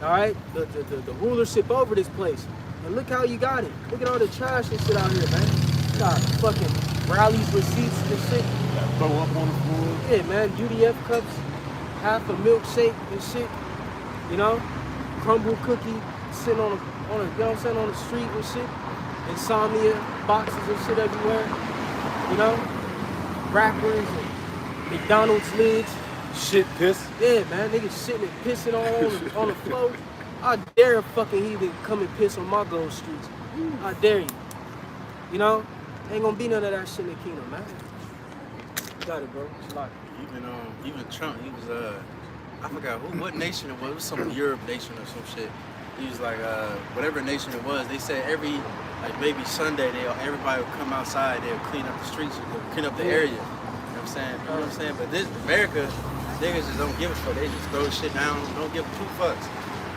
all right, the rulership over this place, and look how you got it. Look at all the trash and shit out here, man. You got fucking rallies, receipts, and shit. Throw up on the floor. Yeah, man, UDF cups, half a milkshake and shit. You know, crumble cookie sitting on a, you know what I'm saying, on the street and shit. Insomnia boxes and shit everywhere. You know, rappers and McDonald's lids. Shit, piss. Yeah, man, niggas shitting and pissing all on the floor. I dare a fucking heathen come and piss on my gold streets. I dare you. You know, ain't gonna be none of that shit in the kingdom, man. Got it, bro. It's like Even Trump, he was I forgot what nation it was some Europe nation or some shit. He was like whatever nation it was. They said every like maybe Sunday everybody would come outside. They'll clean up the streets, clean up the area. You know what I'm saying? You know what I'm saying? But this America, niggas just don't give a fuck. They just throw shit down. Don't give two fucks.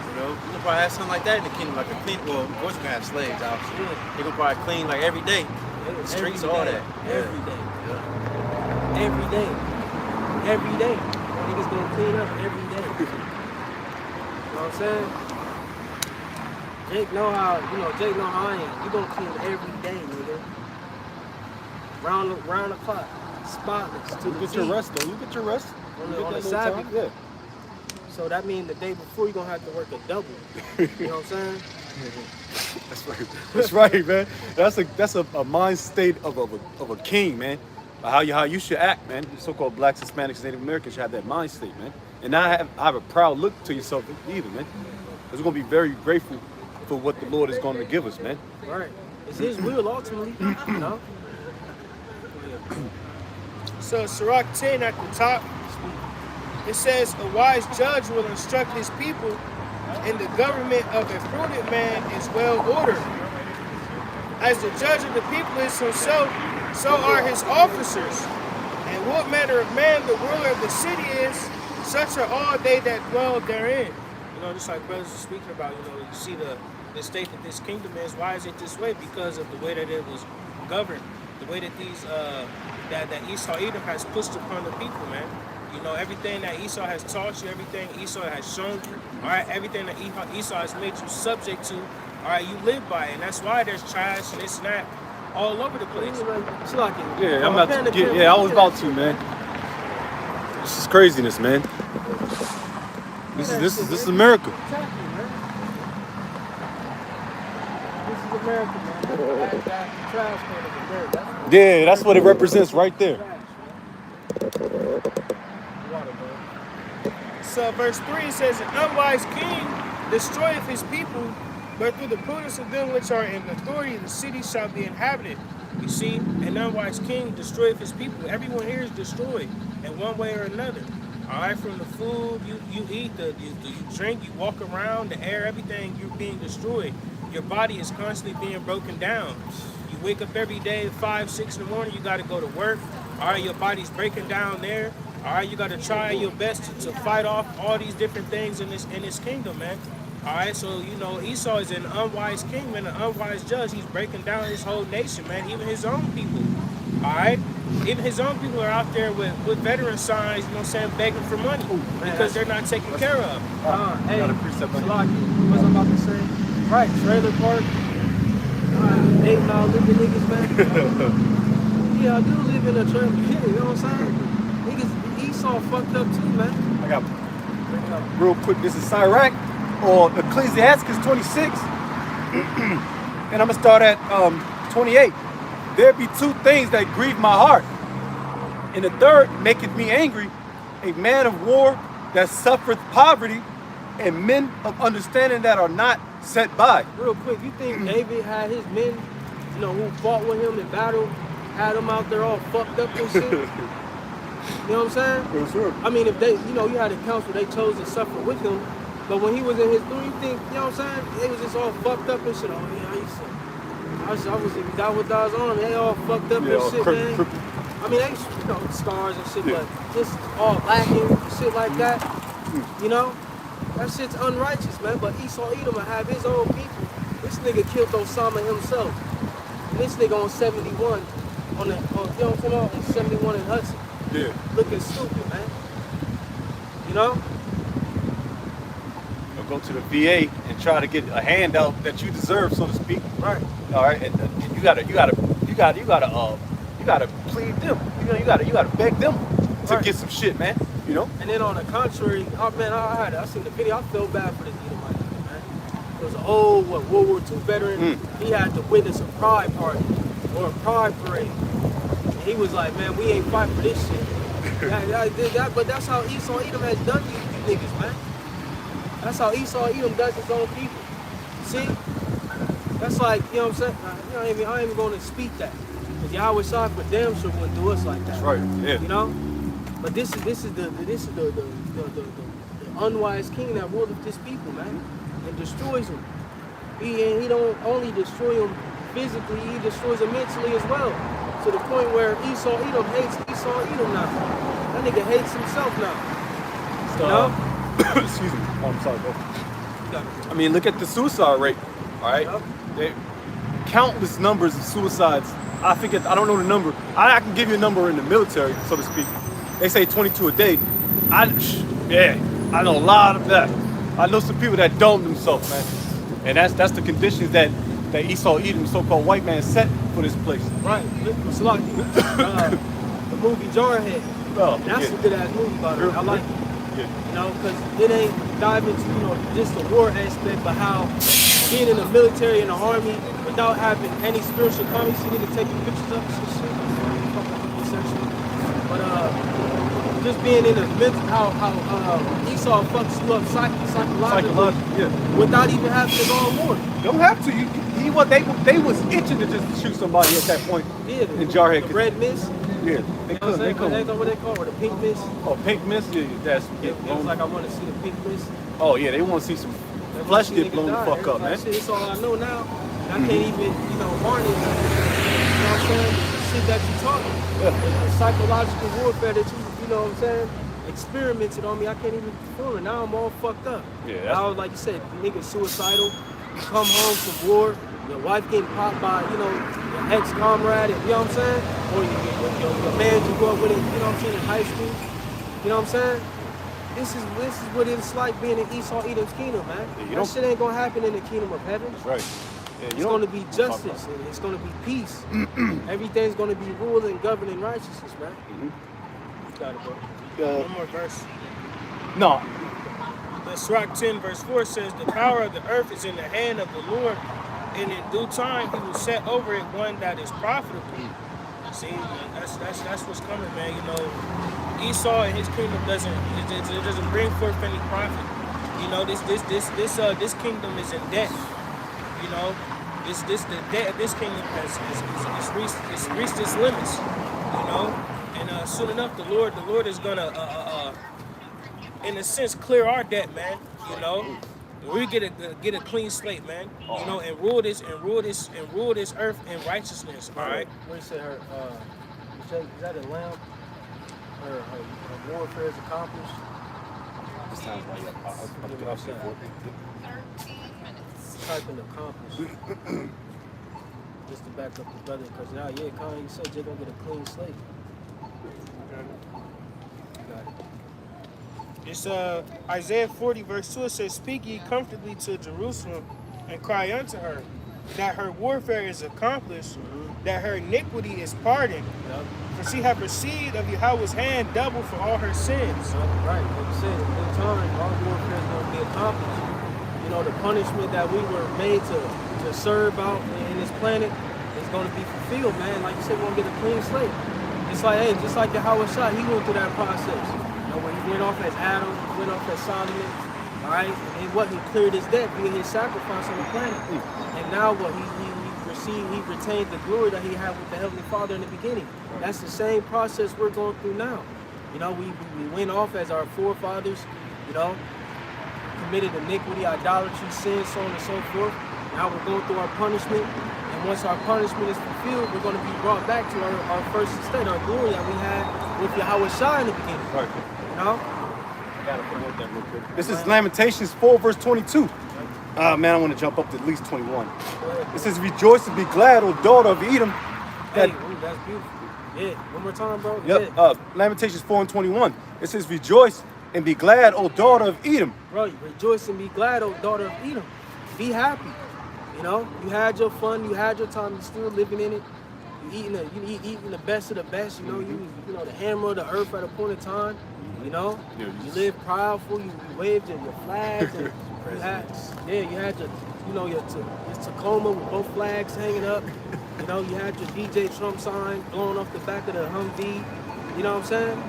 You know, you can probably have something like that in the kingdom, like a clean. Well, of course we can have slaves, obviously. They can probably clean like every day. The streets, all that. Every day. Yeah. Every day. Every day. Niggas gonna clean up every day. You know what I'm saying? Jake know how I am. You gonna clean every day, nigga. Round the clock. Spotless. To You the get your T. rest though. You get your rest. On You the get that little Sabbath. time, yeah. So that means the day before you're gonna have to work a double. You know what I'm saying? That's right. That's right, man. That's a mind state of a king, man. How you should act, man. So-called blacks, Hispanics, Native Americans should have that mind state, man. And not have a proud look to yourself either, man. Because we're gonna be very grateful for what the Lord is going to give us, man. Right. It's his will ultimately, you know? So Sirach 10 at the top, it says, a wise judge will instruct his people, and the government of a prudent man is well ordered. As the judge of the people is himself, so are his officers. And what manner of man the ruler of the city is, such are all they that dwell therein. You know, just like brothers are speaking about, you know, you see the state that this kingdom is. Why is it this way? Because of the way that it was governed, the way that these that Esau Edom has pushed upon the people, man. You know, everything that Esau has taught you, everything Esau has shown you, all right, everything that Esau has made you subject to, all right, you live by it. And that's why there's trash and it's not all over the place. It's like Yeah, I'm about to get. Yeah, I was about to, man. This is craziness, man. This is America. Exactly, man. This is America, man. That trash can of America. Yeah, that's what it represents right there. So verse 3 says, an unwise king destroyeth his people, but through the prudence of them which are in authority, the city shall be inhabited. You see, an unwise king destroyeth his people. Everyone here is destroyed in one way or another. All right, from the food you eat, you drink, you walk around, the air, everything, you're being destroyed. Your body is constantly being broken down. You wake up every day at 5, 6 in the morning. You got to go to work. All right, your body's breaking down there. All right, you got to try your best to fight off all these different things in this kingdom, man. All right, so you know Esau is an unwise king, man, an unwise judge. He's breaking down his whole nation, man, even his own people. All right, even his own people are out there with veteran signs, you know what I'm saying, begging for money because they're not taken care of. Hey, Got a precept on you. Salaki, what's I'm about to say? Right, trailer park. Hey, now living niggas, man. Yeah, I do live in a trailer park, you know what I'm saying? Niggas, Esau fucked up too, man. I got real quick. This is Sirach or Ecclesiastes 26, and I'm gonna start at 28. There be two things that grieve my heart, and the third maketh me angry: a man of war that suffereth poverty, and men of understanding that are not set by. Real quick, you think David had his men, you know, who fought with him in battle, had them out there all fucked up and shit? You know what I'm saying? Yes, sir. I mean, if they, you know, you had a council, they chose to suffer with him, but when he was in his throne, you think, you know what I'm saying? They was just all fucked up and shit. Oh, yeah, I was in Dawood's army, they all fucked up and shit, man. I mean, they, you know, scars and shit, but just all lacking, shit like that, you know? That shit's unrighteous, man, but Esau Edom will have his own people. This nigga killed Osama himself. And this nigga on 71, on the, you know what I'm talking about? On 71 in Hudson. Yeah. Looking stupid, man. You know? Or go to the VA and try to get a handout that you deserve, so to speak. Right. All right, and you gotta plead them. You gotta beg them to get some shit, man. You know. And then on the contrary, oh man, I seen the video. I felt bad for this Edomite nigga, man. It was an old World War II veteran. He had to witness a pride party or a pride parade. And he was like, man, we ain't fight for this shit. But that's how Esau Edom has done you niggas, man. That's how Esau Edom does his own people. See? That's like, you know what I'm saying? I ain't even gonna speak that. Because Yahweh Shah for damn sure wouldn't do us like that. That's right. Yeah. You know? But this is the unwise king that ruleth this people, man, and destroys them. He don't only destroy them physically, he destroys them mentally as well. To the point where Esau Edom hates Esau Edom now. That nigga hates himself now. You know? Excuse me. Oh, I'm sorry, bro. I mean, look at the suicide rate. All right. Countless numbers of suicides. I don't know the number. I can give you a number in the military, so to speak. They say 22 a day. I know a lot of that. I know some people that dome themselves, man. And that's the conditions that Esau Edom, so-called white man, set for this place. Right. It's like the movie Jarhead. Oh, That's a good ass movie, by the way. I like it. Yeah. You know, because it ain't dive into, you know, just the war aspect, but how being in the military and the army without having any spiritual comments, you need to take your pictures up and shit. But just being in the mental, how Esau fucks you up psychologically without even having to go on war. Don't have to. They was itching to just shoot somebody at that point. Yeah, in Jarhead. The red mist. Yeah, they couldn't. What they call it, the pink mist. Oh, pink mist. Yeah, that's. It was like I want to see the pink mist. Oh yeah, they want to see some flesh get blown the fuck up, man. Shit, it's all I know now. I can't even, you know, harness. You know what I'm saying? The shit that you talking. The psychological warfare that you know what I'm saying? Experimented on me. I can't even perform it. Now I'm all fucked up. Yeah. Now, like you said, niggas suicidal. You come home from war. Your wife getting popped by, you know, your ex-comrade, you know what I'm saying? Or your man you grew up with, you know what I'm saying, in high school. You know what I'm saying? This is what it's like being in Esau Edom's kingdom, man. Yeah, that shit ain't gonna happen in the kingdom of heaven. That's right. Yeah, it's gonna be justice and it's gonna be peace. Everything's gonna be ruled and governed in righteousness, man. Got it, bro. One more verse. No. The Sirach 10 verse 4 says, the power of the earth is in the hand of the Lord, and in due time he will set over it one that is profitable. See, that's what's coming, man. You know, Esau and his kingdom doesn't bring forth any profit. You know, this kingdom is in debt. You know, the debt of this kingdom has reached its limits. You know, and soon enough the Lord is gonna in a sense clear our debt, man. You know. We get a clean slate, man. You know, and rule this earth in righteousness. All right. What do you say? Her is that a lamb? Her warfare is accomplished. This sounds like I'll get off there. 13 minutes. Type in accomplished. Just to back up the brother, because now, yeah, Kanye, you said you're gonna get a clean slate. Got it. It's Isaiah 40 verse 2. It says, "Speak ye comfortably to Jerusalem, and cry unto her, that her warfare is accomplished, that her iniquity is pardoned. Yep. For she hath received of Yahweh's hand double for all her sins." Right, like you said, in time, our warfare is going to be accomplished. You know, the punishment that we were made to serve out in this planet is going to be fulfilled, man. Like you said, we're going to get a clean slate. It's like, hey, just like Yahweh Shah, he went through that process. You know, when he went off as Adam, he went off as Solomon, all right? And what, he cleared his debt via his sacrifice on the planet. And now what, he retained the glory that he had with the Heavenly Father in the beginning. That's the same process we're going through now. You know, we went off as our forefathers, you know, committed iniquity, idolatry, sin, so on and so forth. Now we're going through our punishment. And once our punishment is fulfilled, we're going to be brought back to our first estate, our glory that we had with Yahweh Shah in the beginning. Right. You know? I gotta promote that real quick. This is Lamentations 4, verse 22. Man, I want to jump up to at least 21. It says, "Rejoice and be glad, O daughter of Edom." Hey, ooh, that's beautiful. Yeah, one more time, bro. Yep. Yeah. Lamentations 4 and 21. It says, "Rejoice and be glad, O daughter of Edom." Bro, rejoice and be glad, O daughter of Edom. Be happy. You know, you had your fun, you had your time, you're still living in it. You eating the best of the best. You know, you know the hammer of the earth at a point in time. You know, you live proudful. You waved your flags. And you had your Tacoma with both flags hanging up. You know, you had your DJ Trump sign blowing off the back of the Humvee. You know what I'm saying?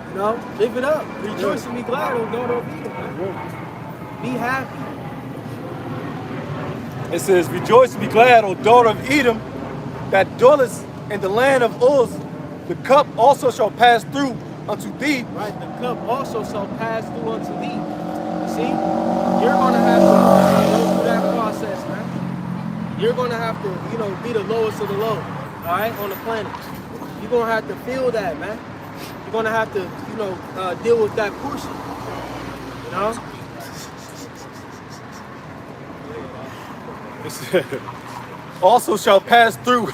You know, live it up. Rejoice and be glad, O daughter of Edom. Man. Be happy. It says, "Rejoice and be glad, O daughter of Edom, that dwellest in the land of Uz. The cup also shall pass through unto thee." Right, the cup also shall pass through unto thee. You see, you're gonna have to go through that process, man. You're gonna have to, you know, be the lowest of the low, all right, on the planet. You're gonna have to feel that, man. You're gonna have to, you know, deal with that portion. You know. It says, "Also shall pass through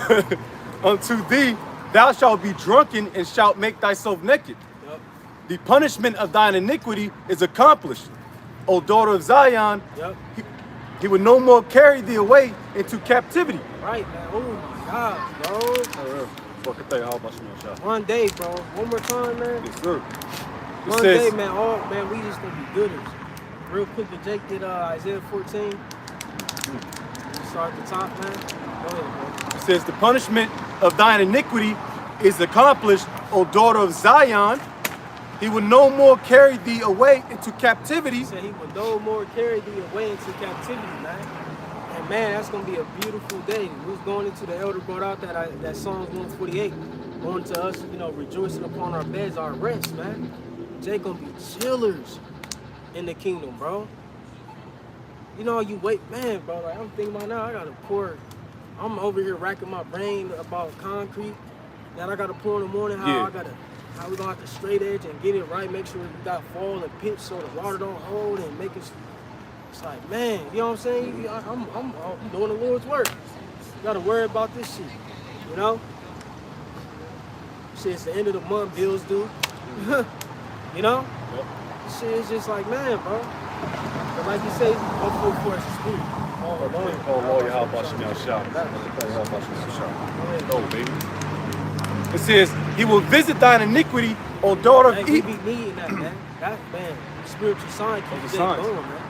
unto thee. Thou shalt be drunken and shalt make thyself naked. Yep. The punishment of thine iniquity is accomplished, O daughter of Zion. Yep. He will no more carry thee away into captivity." Right, man. Oh my God, bro. One day, bro. One more time, man. Yes, sir. It One says, day, man. We just gonna be gooders. Real quick, Jake did Isaiah 14. Start at the top, man. Go ahead, bro. it says, "The punishment of thine iniquity is accomplished, O daughter of Zion. He will no more carry thee away into captivity." He said he would no more carry thee away into captivity, man. And man, that's gonna be a beautiful day. We was going into the elder brought out that Psalms 148, going to us, you know, rejoicing upon our beds, our rest, man. Jay gonna be chillers in the kingdom, bro. You know, you wait, man, bro. Like I'm thinking about now, I gotta pour. I'm over here racking my brain about concrete that I gotta pour in the morning. How we gonna have to straight edge and get it right. Make sure we got fall and pitch so the water don't hold and make it. It's like, man, you know what I'm saying? I'm doing the Lord's work. You gotta worry about this shit, you know? Shit, it's the end of the month, bills due. You know? Yep. Shit is just like, man, bro. But like you say, go full force of spirit. Oh, baby. It says, "He will visit thine iniquity, O daughter of Hey, we Edom." be needing that, man. That, man, spiritual sign keeps the that signs. going, man.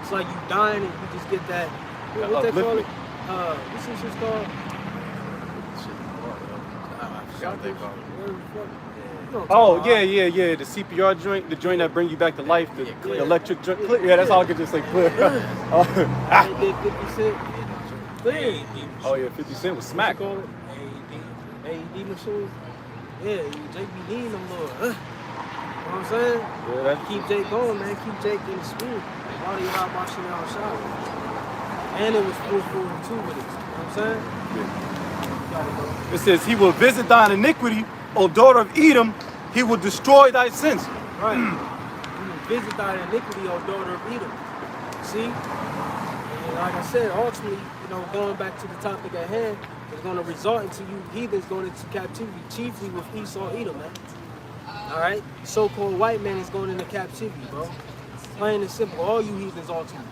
It's like you dying and you just get that, what they call it? What's this shit called? I forgot what they call it. Whatever the fuck. You know what I'm Oh, talking about. yeah. The CPR joint, the joint that bring you back to life, the Clear. electric joint. Yeah, that's all I could just say. Clear. They did 50 Cent. Clear. Oh yeah, 50 Cent was smack. Call it AED machines. Yeah, Jake be needing them, Lord. You know what I'm saying? Yeah, that's Keep Jake going, man. Keep Jake in the spirit. Why do you have my shit out shower? And it was 442 with it. You know what I'm saying? Got it, bro. It says, he will visit thine iniquity, O daughter of Edom. He will destroy thy sins. Right. You will visit thy iniquity, O daughter of Edom. See? And like I said, ultimately, you know, going back to the topic at hand, it's going to result into you heathens going into captivity, chiefly with Esau, Edom, man. All right? So-called white man is going into captivity, bro. Plain and simple. All you heathens ultimately.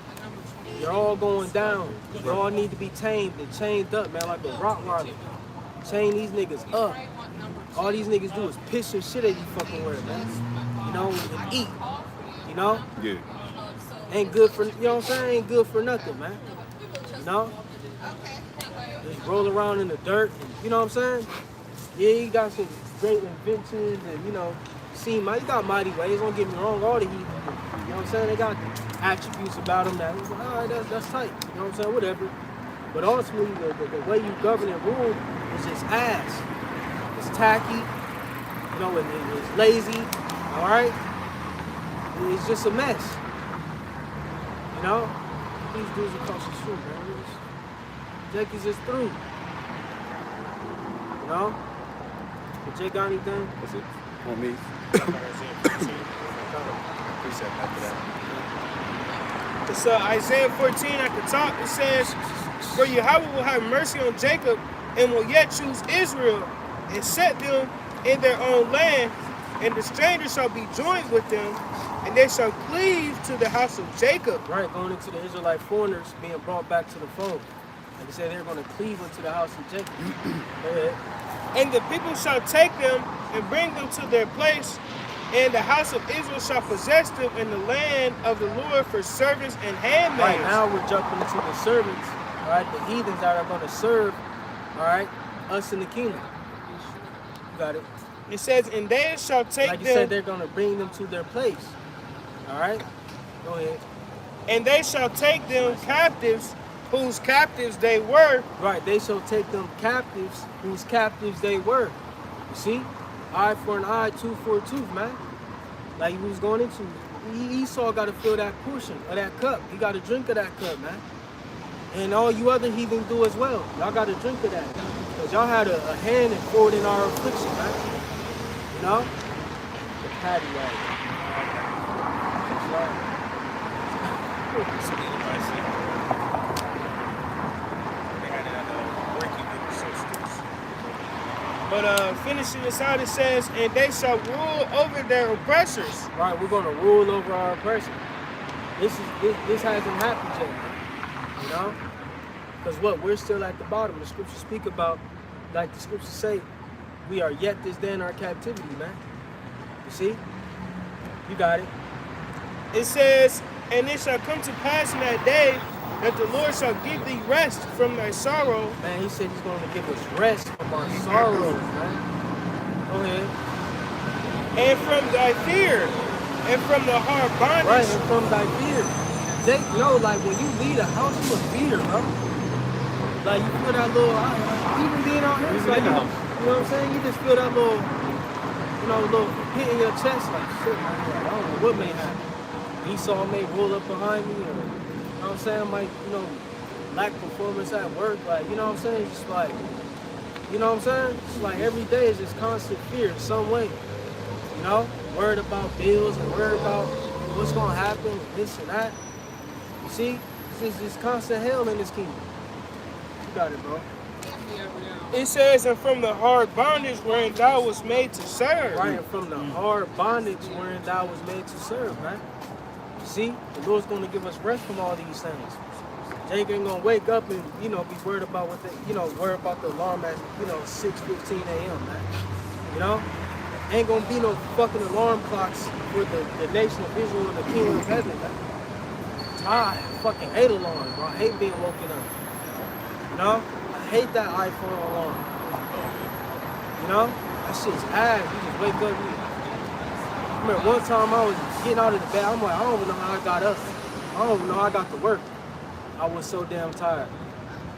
You're all going down. You all need to be tamed and chained up, man, like a Rottweiler. Chain these niggas up. All these niggas do is piss and shit at you fucking word, man. You know, and eat. You know? Yeah. Ain't good for, you know what I'm saying? Ain't good for nothing, man. You know? Just roll around in the dirt, and, you know what I'm saying? Yeah, you got some great inventions and, you know, you got mighty ways, don't get me wrong, all the heathen, you know what I'm saying? They got attributes about them that, all right, that's tight, you know what I'm saying? Whatever. But ultimately, the way you govern and rule is just ass. It's tacky, you know, it's lazy, all right? It's just a mess. You know, these dudes across the street, man. Jake is just through. You know? But Jake got anything? That's it. On me. It's Isaiah 14 at the top. It says, "For Yahweh will have mercy on Jacob and will yet choose Israel and set them in their own land, and the strangers shall be joined with them, and they shall cleave to the house of Jacob." Right, going into the Israelite foreigners being brought back to the fold. Like they said, they're going to cleave into the house of Jacob. Go ahead. "And the people shall take them and bring them to their place, and the house of Israel shall possess them in the land of the Lord for servants and handmaids." Right, now we're jumping into the servants, all right, the heathens that are going to serve, all right, us in the kingdom. You got it. It says, "And they shall take Like you them, said, they're going to bring them to their place. All right? Go ahead. and they shall take them captives, whose captives they were." Right, they shall take them captives, whose captives they were. You see? Eye for an eye, tooth for a tooth, man. Like he was going into. Esau got to fill that portion of that cup. He got to drink of that cup, man. And all you other heathens do as well. Y'all got to drink of that. Because y'all had a hand in forwarding our affliction, man. You know? The patty rag. That's right. But finishing this out, it says, "And they shall rule over their oppressors." Right, we're gonna rule over our oppression. This hasn't happened yet, man. You know? Because what? We're still at the bottom. The scriptures speak about, like the scriptures say, we are yet this day in our captivity, man. You see? You got it. It says, "And it shall come to pass in that day that the Lord shall give thee rest from thy sorrow." Man, he said he's gonna give us rest from our sorrows, man. Go ahead. "And from thy fear, and from the hard bondage." Right, and from thy fear. Jake, know, like when you leave a house, you a fear, bro. Like you feel that little, even being out here, it's like, you know what I'm saying? You just feel that little, you know, little hit in your chest, like shit, man. I don't know what may happen. Esau may roll up behind me, or, you know what I'm saying? Might, you know, lack performance at work, like, you know what I'm saying? Just like, you know what I'm saying? It's like every day is just constant fear in some way. You know? Worried about bills and worried about what's gonna happen and this and that. You see? It's just constant hell in this kingdom. You got it, bro. It says, "And from the hard bondage wherein thou was made to serve." Right, and from the hard bondage wherein thou was made to serve, man. You see? The Lord's gonna give us rest from all these things. Jake ain't gonna wake up and, you know, be worried about what they, you know, worry about the alarm at, you know, 6:15 a.m., man. You know? Ain't gonna be no fucking alarm clocks for the nation of Israel and the kingdom of heaven, man. I fucking hate alarms, bro. I hate being woken up. You know? I hate that iPhone alarm. You know? That shit's ass. You just wake up. I remember one time I was getting out of the bed. I'm like, I don't even know how I got up. I don't even know how I got to work. I was so damn tired.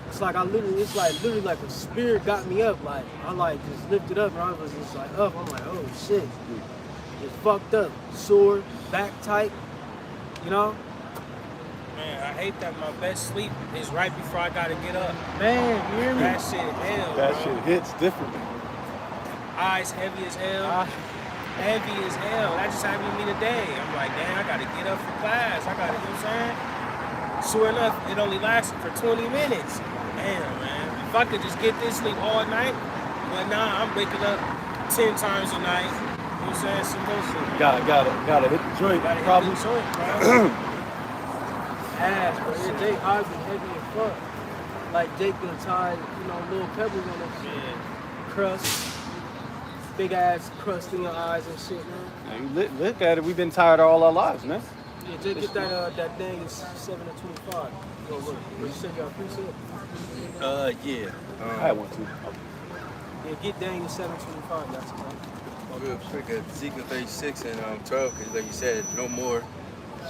It's like literally like a spirit got me up. Like I like just lifted up and I was just like up. I'm like, oh shit. It's fucked up. Sore, back tight. You know? Man, I hate that my best sleep is right before I gotta get up. Man, you hear me? That shit hell, That bro. shit hits different. Eyes heavy as hell. Heavy as hell. That just happened to me today. I'm like, damn, I gotta get up for class. I gotta, you know what I'm saying? Sure enough, it only lasted for 20 minutes. Damn, man. If I could just get this sleep all night, but nah, I'm waking up 10 times a night. You know what I'm saying? Some more shit. Gotta hit the joint. Gotta Probably. hit the joint, bro. Ass, bro. Yeah, Jake eyes be heavy as fuck. Like Jake done tied, little pebbles on that shit. Yeah. Crust. Big ass crust in your eyes and shit, man. Man, you look at it. We've been tired all our lives, man. Yeah, Jake, get that thing is 7 to 25. Yo, look, what you said, y'all appreciate? Yeah. I had one too. Yeah, get Daniel 7:25. That's it. Real quick, Ezekiel 36 and 12, because like you said, no more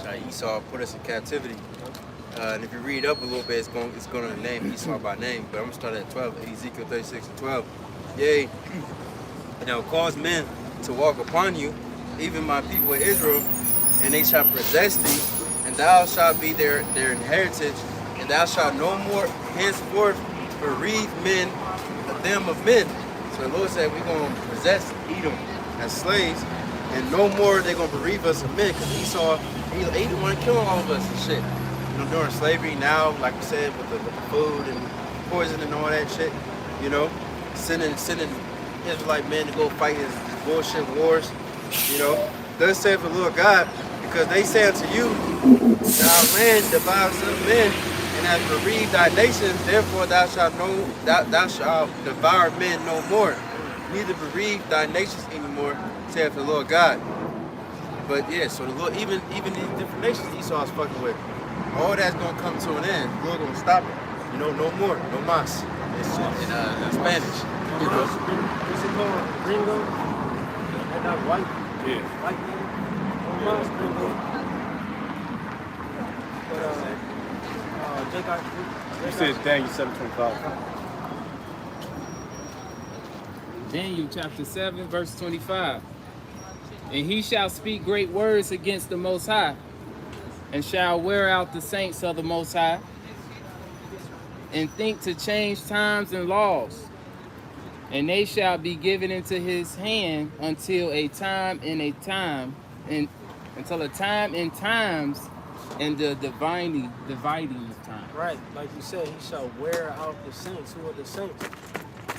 shall Esau put us in captivity. And if you read up a little bit, it's going to name Esau by name. But I'm going to start at 12, Ezekiel 36 and 12. Yea, and I will cause men to walk upon you, even my people Israel, and they shall possess thee, and thou shalt be their inheritance, and thou shalt no more henceforth bereave men of them of men. So the Lord said we're going to possess Edom as slaves, and no more they're going to bereave us of men, because Esau, he didn't want to kill all of us and shit. During slavery, now, like we said, with the food and poison and all that shit, sending Israelite men to go fight his bullshit wars, Thus saith the Lord God, because they say unto you, thy land devours of men, and hath bereaved thy nations, therefore thou shalt devour men no more, neither bereave thy nations anymore, saith the Lord God. But yeah, so the Lord, even these different nations Esau is fucking with, all that's gonna come to an end. The Lord gonna stop it. No more, no mas. It's in Spanish. What's it called? Gringo? And that white? Yeah. White man? No mas, gringo. But, Jake, You said Daniel 7:25. Daniel chapter 7, verse 25. And he shall speak great words against the Most High, and shall wear out the saints of the Most High, and think to change times and laws. And they shall be given into his hand until a time and times, and the dividing of time. right, like you said, he shall wear out the saints. Who are the saints?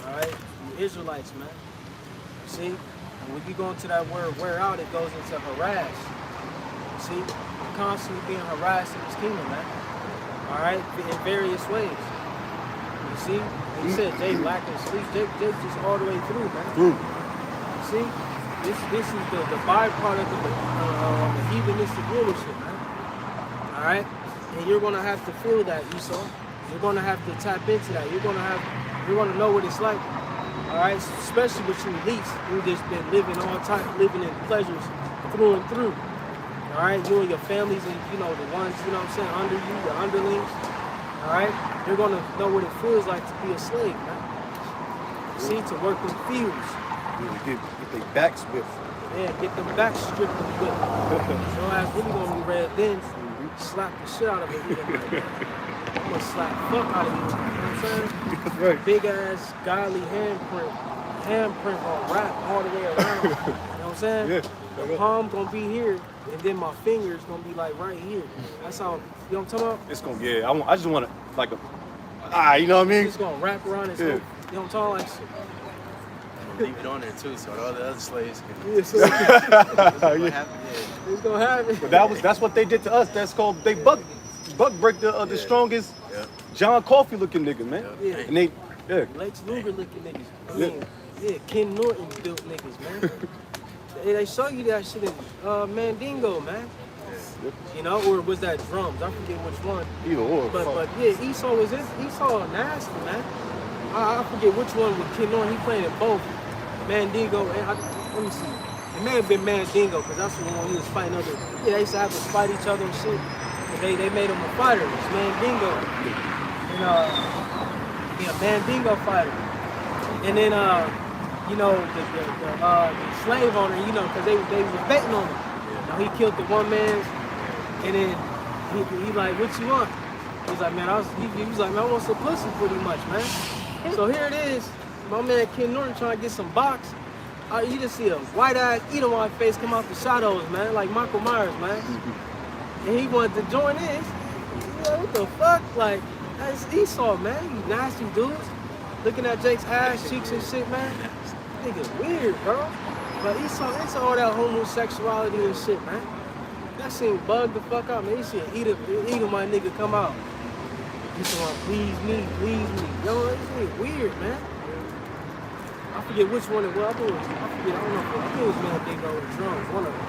All right, the Israelites, man. See, and when you go into that word wear out, it goes into harass. See, you're constantly being harassed in this kingdom, man. All right, in various ways. You see, and you said Jay lacking sleep. Jay just all the way through, man. You see, this is the byproduct of the heathenistic rulership, man. All right, and you're gonna have to feel that, Esau. You're gonna have to tap into that. You're gonna know what it's like. All right, especially with you elites, who just been living living in pleasures through and through. All right, you and your families, and the ones under you, the underlings. All right, you're gonna know what it feels like to be a slave, man. See, to work in fields. Get their backs whipped. Yeah, get them back stripped and whipped. Your ass really gonna be red then. Slap the shit out of it. I'm gonna slap the fuck out of you. You know what I'm saying? That's right. Big ass godly handprint on wrap all the way around. You know what I'm saying? Yeah. The palm gonna be here, and then my fingers gonna be like right here. That's how, you know what I'm talking about? It's gonna I just want to you know what I mean? It's gonna wrap around his whole, you know what I'm talking about? Leave it on there too, so all the other slaves can. Yeah, so What happened? Yeah. it's gonna happen. But that's what they did to us. That's called they buck break the strongest Yeah. John Coffey looking nigga, man. Yeah. And they Lex Luger looking niggas. I mean, yeah, Ken Norton built niggas, man. They show you that shit in Mandingo, man. Or was that drums? I forget which one. either or. But yeah, Esau nasty, man. I forget which one with Ken Norton. He playing in both. Mandingo and let me see. It may have been Mandingo because that's the one he was fighting other. Yeah, they used to have to fight each other and shit. But they made him a fighter. It's Mandingo. And Mandingo fighter. And then the slave owner, because they were betting on him. He killed the one man, and then he like, what you want? He's like, man, he was like, man, I want some pussy pretty much, man. So here it is, my man Ken Norton trying to get some box. You just see a white-eyed Edomite face come out the shadows, man, like Michael Myers, man. And he wanted to join in. He's like, what the fuck? Like, that's Esau, man. You nasty dudes. Looking at Jake's ass, cheeks and shit, man. Nigga weird, bro. But Esau into all that homosexuality and shit, man. That shit bugged the fuck out, man. You see an Edomite nigga come out. He said, please me, please me. Yo, this shit weird, man. I forget which one it was. I don't know. I think it was Man Jake over the drums. One of them. I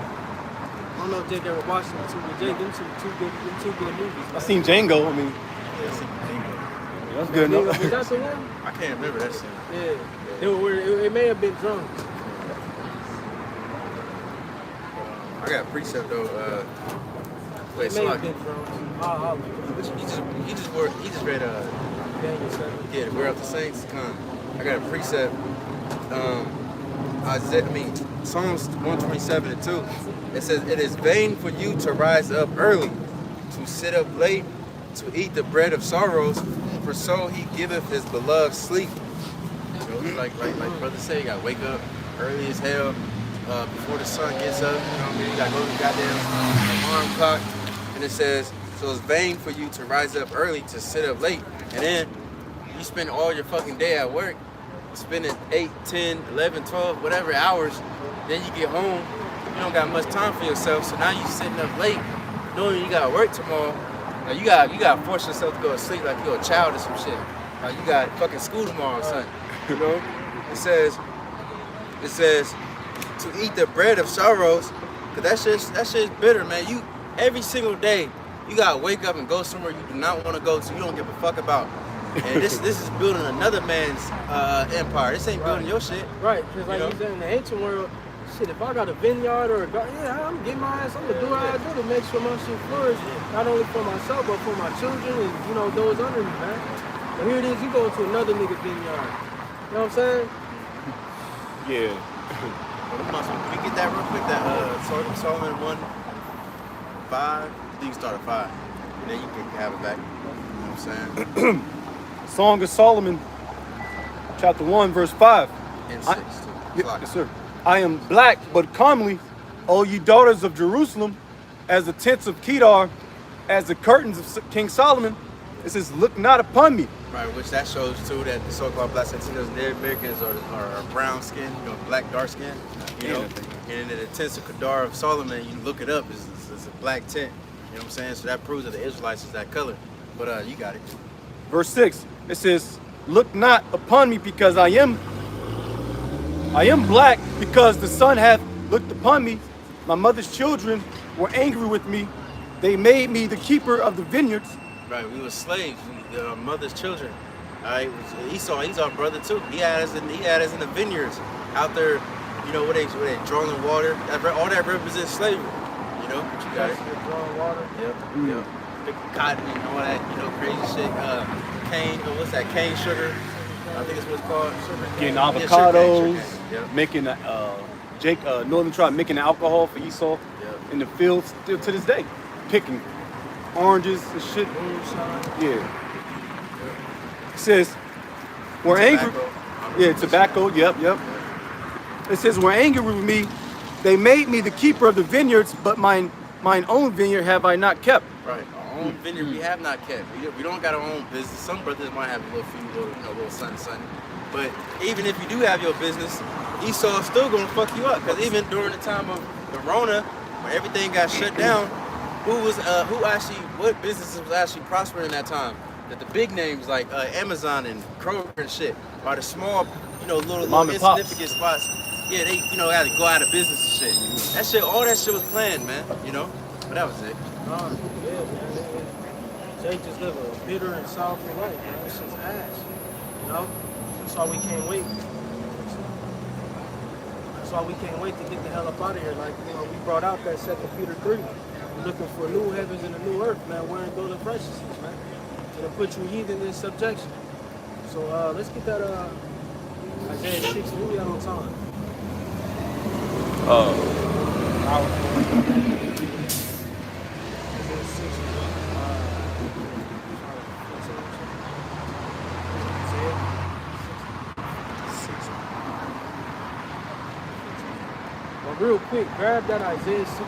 don't know if Jake ever watched them two, but Jake, them two good movies. I seen Django. I mean, that's good Django, enough. is that the one? I can't remember that scene. Yeah. It may have been drums. I got a precept though. Wait, It so may like, have been drums. he just read Daniel 7. yeah, the Word of the Saints. I got a precept. Psalms 127 and 2. It says, "It is vain for you to rise up early, to sit up late, to eat the bread of sorrows, for so he giveth his beloved sleep." You know, it's like brother say, you gotta wake up early as hell before the sun gets up. You know what I mean? You gotta go to the goddamn alarm clock. And it says, so it's vain for you to rise up early, to sit up late, and then you spend all your fucking day at work, spending 8, 10, 11, 12, whatever hours. Then you get home, you don't got much time for yourself, so now you sitting up late, knowing you gotta work tomorrow. Now you gotta force yourself to go to sleep like you're a child or some shit. Like you got fucking school tomorrow or something. You know? It says to eat the bread of sorrows, cause that shit's bitter, man. You every single day you gotta wake up and go somewhere you do not want to go to, you don't give a fuck about. And this is building another man's empire. This ain't building your shit. Right, because like you said, in the ancient world, shit, if I got a vineyard or a garden, I'm getting my ass, I'm gonna do what I do to make sure my shit flourish, not only for myself, but for my children and, you know, those under me, man. But here it is, you go to another nigga vineyard. You know what I'm saying? Yeah. Can we get that real quick? That Solomon 1:5. You can start at 5, and then you can have it back. You know what I'm saying? Song of Solomon, chapter 1, verse 5. And 6 too. Yes, sir. I am black but comely, O ye daughters of Jerusalem, as the tents of Kedar, as the curtains of King Solomon. It says, look not upon me. Right, which that shows too that the so-called black Latinos, Native Americans are brown skin, you know, black, dark skin, you know. And in the tents of Kedar of Solomon, you look it up, it's a black tent. You know what I'm saying? So that proves that the Israelites is that color. But you got it. Verse 6, it says, look not upon me because I am black, because the sun hath looked upon me. My mother's children were angry with me. They made me the keeper of the vineyards. Right, we were slaves, our mother's children. All right, Esau, he's our brother too. He had us in the vineyards out there, you know, where they drawing water. All that represents slavery. You know, but you got it. Drawing water. Yep. The cotton and all that, you know, crazy shit. Cane, what's that? Cane sugar. I think it's what's called. Getting Yeah, avocados, Yep. making Northern tribe making alcohol for Esau Yep. in the fields still to this day, picking oranges and shit. Yeah. It says, we're angry. Yeah, tobacco. Yep. It says, we're angry with me. They made me the keeper of the vineyards, but mine own vineyard have I not kept. Right. Our own vineyard we have not kept. We don't got our own business. Some brothers might have a little few little something. But even if you do have your business, Esau's still gonna fuck you up. Because even during the time of the Rona, when everything got shut down, what businesses was actually prospering in that time? That the big names like Amazon and Kroger and shit are the small, little insignificant spots. Yeah, they, had to go out of business and shit. All that shit was planned, man. But that was it. Yeah, man. Jake just live a bitter and sorrowful life, man. This shit's ass. That's why we can't wait. That's why we can't wait to get the hell up out of here. Like, we brought out that 2 Peter 3. We're looking for new heavens and a new earth, man. Wearing golden righteousness, man. It'll put you heathen in subjection. So let's get that Isaiah 6. Who we on time? Isaiah 6. real quick, grab that Isaiah 62.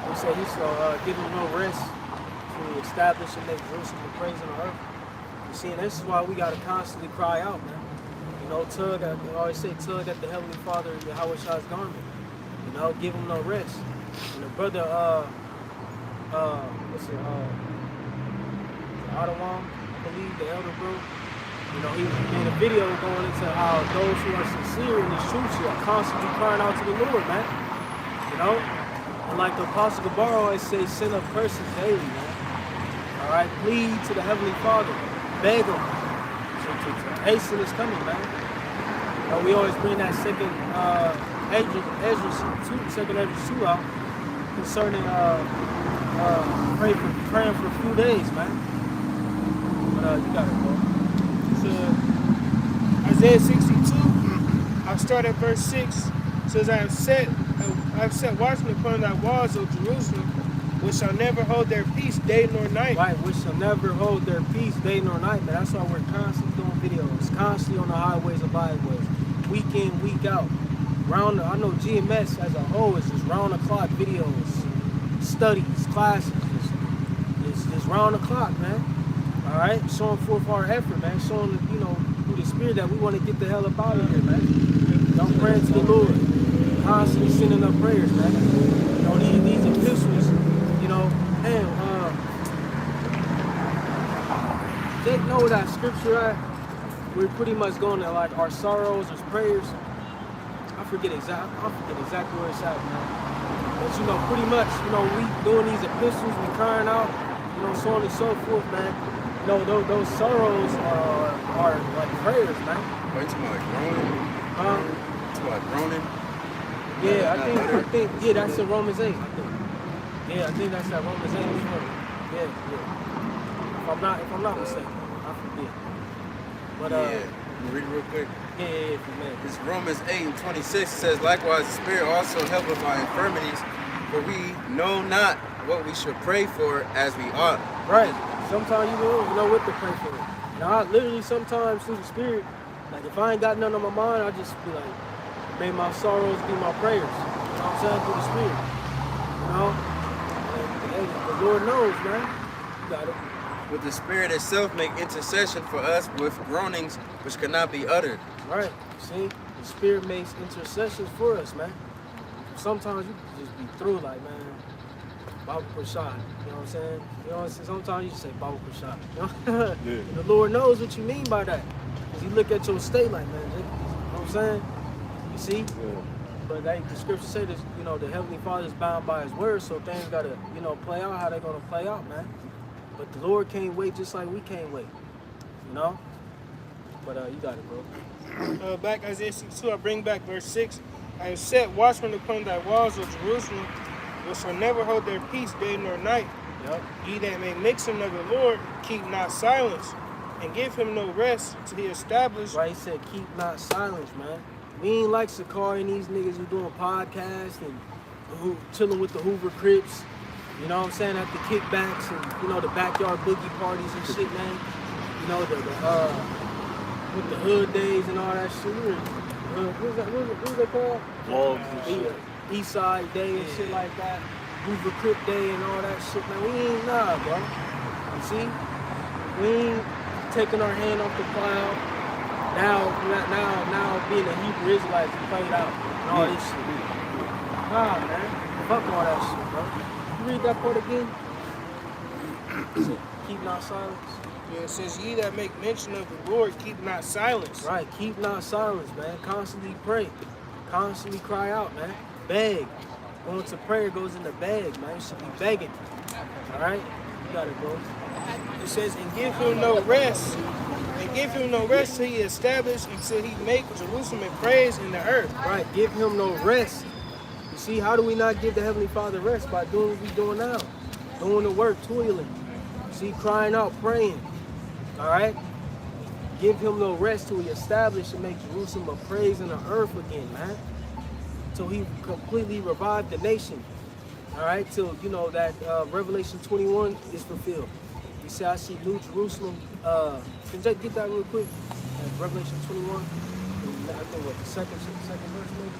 He said he shall give him no rest to establish and make Jerusalem a praise on the earth. You see, and this is why we got to constantly cry out, man. You know, tug at, I always say, tug at the Heavenly Father, Yahweh Shah's garment. You know, give him no rest. And the brother, Adawam, I believe, the elder bro, you know, he made a video going into how those who are sincere in this truth are constantly crying out to the Lord, man. You know? And like the Apostle Gabar always say, send up curses daily, man. All right? Plead to the Heavenly Father. Beg him to hasten his coming, man. You know, we always bring that second Ezra 2 out concerning praying for a few days, man. But you got it, bro. Isaiah 62, I'll start at verse 6. It says, I have set watchmen upon thy walls, O Jerusalem, which shall never hold their peace day nor night. Right, which shall never hold their peace day nor night, man. That's why we're constantly doing videos, constantly on the highways and byways, week in, week out. I know GMS as a whole is just round the clock videos, studies, classes, just round the clock, man. All right, showing forth our effort, man. Showing, you know, through the spirit that we want to get the hell up out of here, man. Don't pray to the Lord. Constantly sending up prayers, man. You know, these epistles, you know, damn, they know that scripture, right? We're pretty much going to like our sorrows as prayers. I forget exactly where it's at, man. But you know, pretty much, you know, we doing these epistles, we crying out, you know, so on and so forth, man. You know, those sorrows are like prayers, man. Wait, talking about groaning? Talking about groaning? Yeah, I think, yeah, that's in Romans 8, I think. Yeah, I think that's at Romans 8. Yeah. If I'm not mistaken, I forget. But read it real quick. Yeah, if you may. It's Romans 8:26 says, likewise the Spirit also helpeth our infirmities, for we know not what we should pray for as we ought. Right. Sometimes you don't know what to pray for. Now, I literally sometimes through the Spirit, like if I ain't got nothing on my mind, I just be like, may my sorrows be my prayers. You know what I'm saying? Through the Spirit. You know? And the Lord knows, man. You got it. With the Spirit itself make intercession for us with groanings which cannot be uttered. Right. See? The Spirit makes intercessions for us, man. Sometimes you can just be through like, man, Babu Prashad. You know what I'm saying? You know what I'm saying? Sometimes you just say Babu Prashad. You know? Yeah. The Lord knows what you mean by that. Because He look at your state like, man, you know what I'm saying? You see? Yeah. But like the scripture say this, you know, the Heavenly Father is bound by His word, so things gotta, you know, play out how they're gonna play out, man. But the Lord can't wait just like we can't wait. You know? But you got it, bro. Back Isaiah 62, I bring back verse 6. I have set watchmen upon thy walls, O Jerusalem, which shall never hold their peace day nor night. Yep. Ye that may mention of the Lord, keep not silence, and give him no rest till he establish. Right, he said keep not silence, man. We ain't like Sakari and these niggas who doing podcasts and who chilling with the Hoover Crips. You know what I'm saying? At the kickbacks and, you know, the backyard boogie parties and shit, man. You know, with the hood days and all that shit. What's that called? Vlogs and shit. East Side Day and shit like that. Hoover Crip Day and all that shit, man. We ain't bro. You see? We ain't taking our hand off the plow. Now being a Hebrew Israelite, we played out and all this shit. Nah, man. Fuck all that shit, bro. You read that part again? Keep not silence. Yeah, it says, ye that make mention of the Lord, keep not silence. Right, keep not silence, man. Constantly pray. Constantly cry out, man. Beg. Going to prayer goes in the bag, man. You should be begging. All right? You got it, bro. It says, and give him no rest. And give him no rest till he establish, until he make Jerusalem a praise in the earth. Right, give him no rest. You see, how do we not give the Heavenly Father rest? By doing what we're doing now. Doing the work, toiling. See, crying out, praying. All right? Give him no rest till he establish and make Jerusalem a praise in the earth again, man. Till he completely revived the nation. All right? Till, you know, that Revelation 21 is fulfilled. You see, I see New Jerusalem. Can you get that real quick? Revelation 21. I think what, the second verse maybe?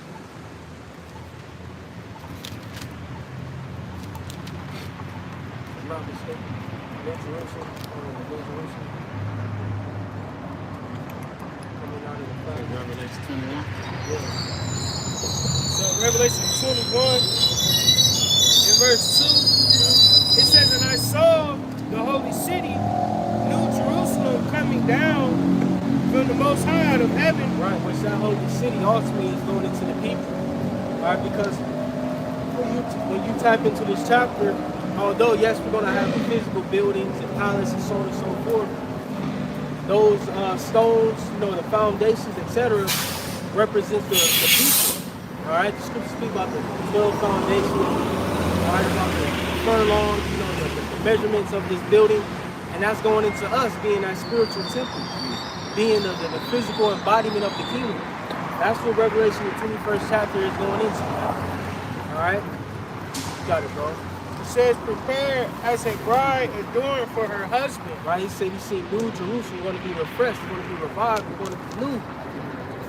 I'm not mistaken. New Jerusalem. New Jerusalem. Coming out of the cloud. Revelation 21. Yeah. So Revelation 21 in verse 2, it says, and I saw the holy city, New Jerusalem, coming down from the Most High out of heaven. Right, which that holy city ultimately is going into the people. Right, because when you tap into this chapter, although yes, we're going to have the physical buildings and palaces, so on and so forth, those stones, the foundations, etc., represent the people. All right, the scriptures speak about the 12 foundations, all right, about the furlongs, the measurements of this building, and that's going into us being that spiritual temple, being the physical embodiment of the kingdom. That's what Revelation, the 21st chapter, is going into. All right, you got it, bro. It says, prepare as a bride adorned for her husband. Right, he said he seen New Jerusalem going to be refreshed, going to be revived, going to be new.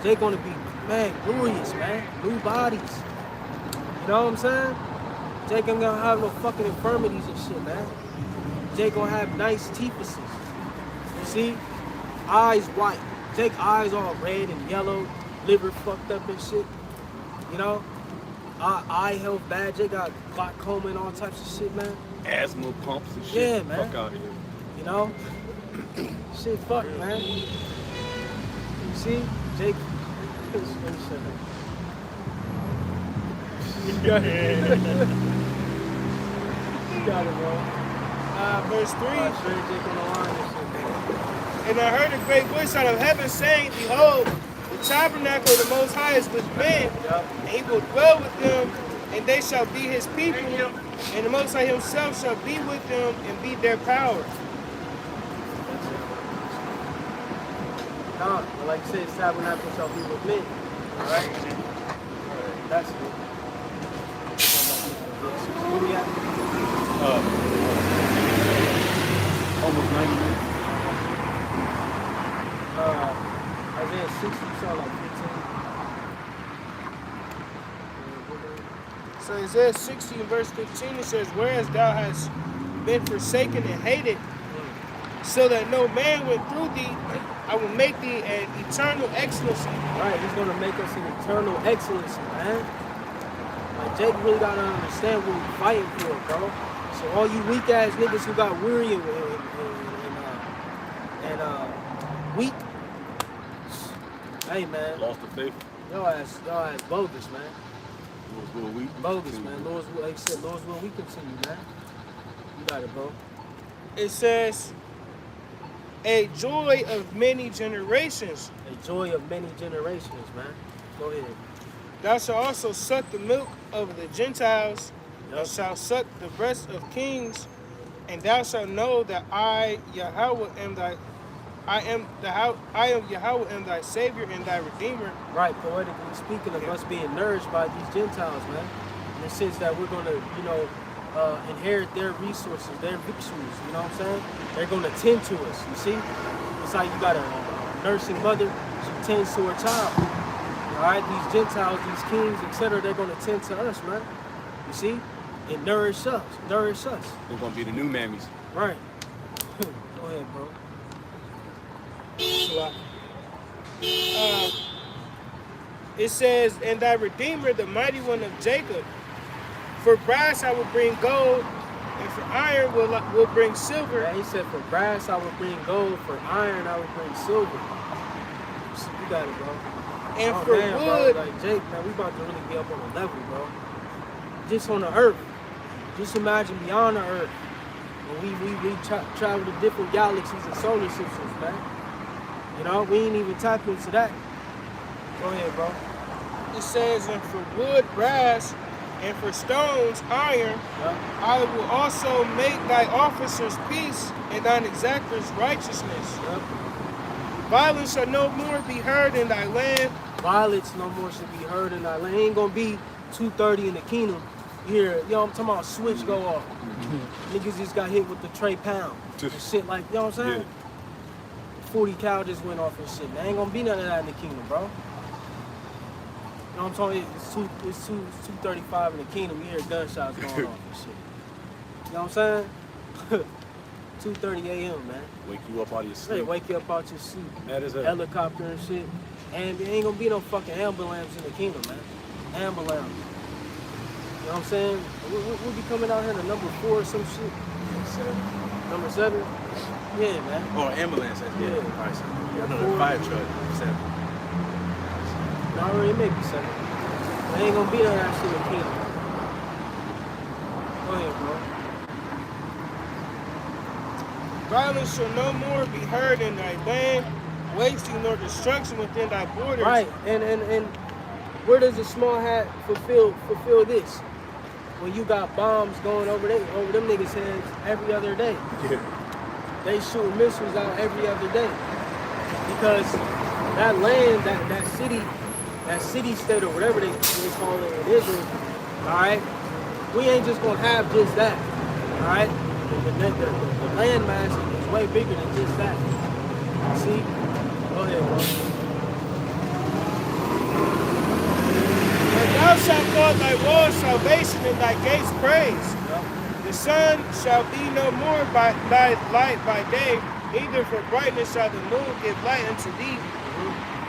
They're going to be, man, glorious, man. New bodies. You know what I'm saying? They ain't gonna have no fucking infirmities and shit, man. They gonna have nice teethuses. You see? Eyes white. Jake eyes all red and yellow, liver fucked up and shit. You know? Eye health bad. Jake got glaucoma and all types of shit, man. Asthma pumps and shit. Yeah, man. Fuck out of here. You know? Shit fuck, man. You see? Jake. You got it. You got it, bro. Verse 3. Jake on the line and shit, man. And I heard a great voice out of heaven saying, behold, the tabernacle of the Most High is with men, and he will dwell with them, and they shall be his people, and the Most High himself shall be with them and be their power. Nah, but like you said, tabernacle shall be with men. Alright? That's it. Where we at? Almost 90 minutes. Isaiah 60, you saw like 15. So Isaiah 60 in verse 15, it says, whereas thou hast been forsaken and hated, so that no man went through thee, I will make thee an eternal excellency. Right, he's gonna make us an eternal excellency, man. Like Jake really gotta understand what we're fighting for, bro. So all you weak ass niggas who got weary and weak, hey man, Lost the faith. y'all ass bogus, man. It was a little weak. Bogus, man. Lord's will, like you said, Lord's will we continue, man. You got it, bro. It says, a joy of many generations. A joy of many generations, man. Go ahead. Thou shalt also suck the milk of the Gentiles, Yep. and shalt suck the breast of kings, and thou shalt know that I, Yahweh, am Yahweh, am thy Savior and thy Redeemer. Right, poetically speaking of us being nourished by these Gentiles, man. In the sense that we're gonna, inherit their resources, their victuals, you know what I'm saying? They're gonna tend to us, you see? It's like you got a nursing mother, she tends to her child. All right, these Gentiles, these kings, etc., they're gonna tend to us, man. You see? And nourish us. They're gonna be the new mammies. Right. Go ahead, bro. It says, and thy Redeemer, the mighty one of Jacob. For brass I will bring gold, and for iron will bring silver. Yeah, he said, for brass I will bring gold, for iron I will bring silver. You got it, bro. And for man, wood, bro, like Jake, man, we about to really be up on a level, bro. Just on the earth. Just imagine beyond the earth. When we travel to different galaxies and solar systems, man. You know, we ain't even tapped into that. Go ahead, bro. it says, and for wood, brass, and for stones, iron, I will also make thy officers peace and thine exactors righteousness. Violence shall no more be heard in thy land. Violence no more should be heard in thy land. It ain't gonna be 2:30 in the kingdom. You hear, I'm talking about switch go off. Niggas just got hit with the Trey Pound and shit like, you know what I'm saying? 40 cal just went off and shit. There ain't gonna be none of that in the kingdom, bro. You know what I'm talking? It's 2:35 in the kingdom. You hear gunshots going off and shit. You know what I'm saying? 2:30 a.m., man. Wake you up out of your They sleep. wake you up out your sleep. That is a Helicopter and shit. And there ain't gonna be no fucking ambulance in the kingdom, man. Ambulance. You know what I'm saying? We'll be coming out here to number 4 or some shit. Number 7? Yeah, man. Oh, ambulance. That's good. Yeah. All right, so I know the fire truck. 7. No, already may be 7. They ain't gonna be none of that shit in the kingdom. Go ahead, bro. Violence shall no more be heard in thy land, wasting nor destruction within thy borders. Right, and where does the small hat fulfill this? When you got bombs going over them niggas' heads every other day. yeah. They shoot missiles out every other day. Because that land, that city state or whatever they call it in Israel, alright, we ain't just gonna have just that. Alright? The land mass is way bigger than just that. See? Go ahead, bro. And thou shalt call thy walls salvation and thy gates praise. The sun shall be no more by thy light by day, neither for brightness shall the moon give light unto thee.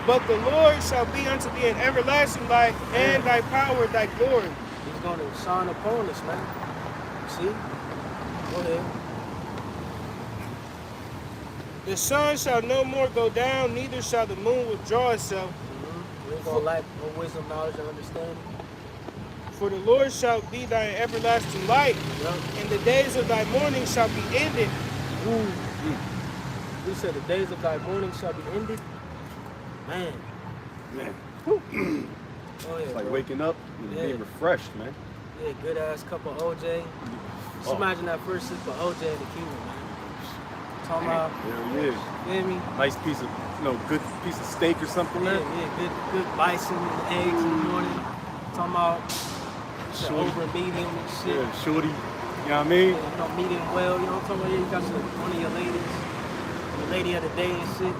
But the Lord shall be unto thee an everlasting light, and thy power thy glory. He's gonna shine upon us, man. See? Go ahead. The sun shall no more go down, neither shall the moon withdraw itself. We ain't gonna lack no wisdom, knowledge, and understanding. For the Lord shall be thy everlasting light, Yup. and the days of thy mourning shall be ended. Ooh. You said the days of thy mourning shall be ended. Man. Man. Go ahead, It's like bro. waking up and Yeah. being refreshed, man. Yeah, good ass cup of OJ. Just Oh. imagine that first sip of OJ in the kingdom, man. Talking about, Hell yeah. feel me? Nice piece of, good piece of steak or something, Yeah, man. yeah, good bison and eggs in the morning. Talking about shit Shorty. over medium and shit. Yeah, shorty. You know what I mean? You know, medium well, you know what I'm talking about? Yeah, you got one of your ladies, your lady of the day and shit. You know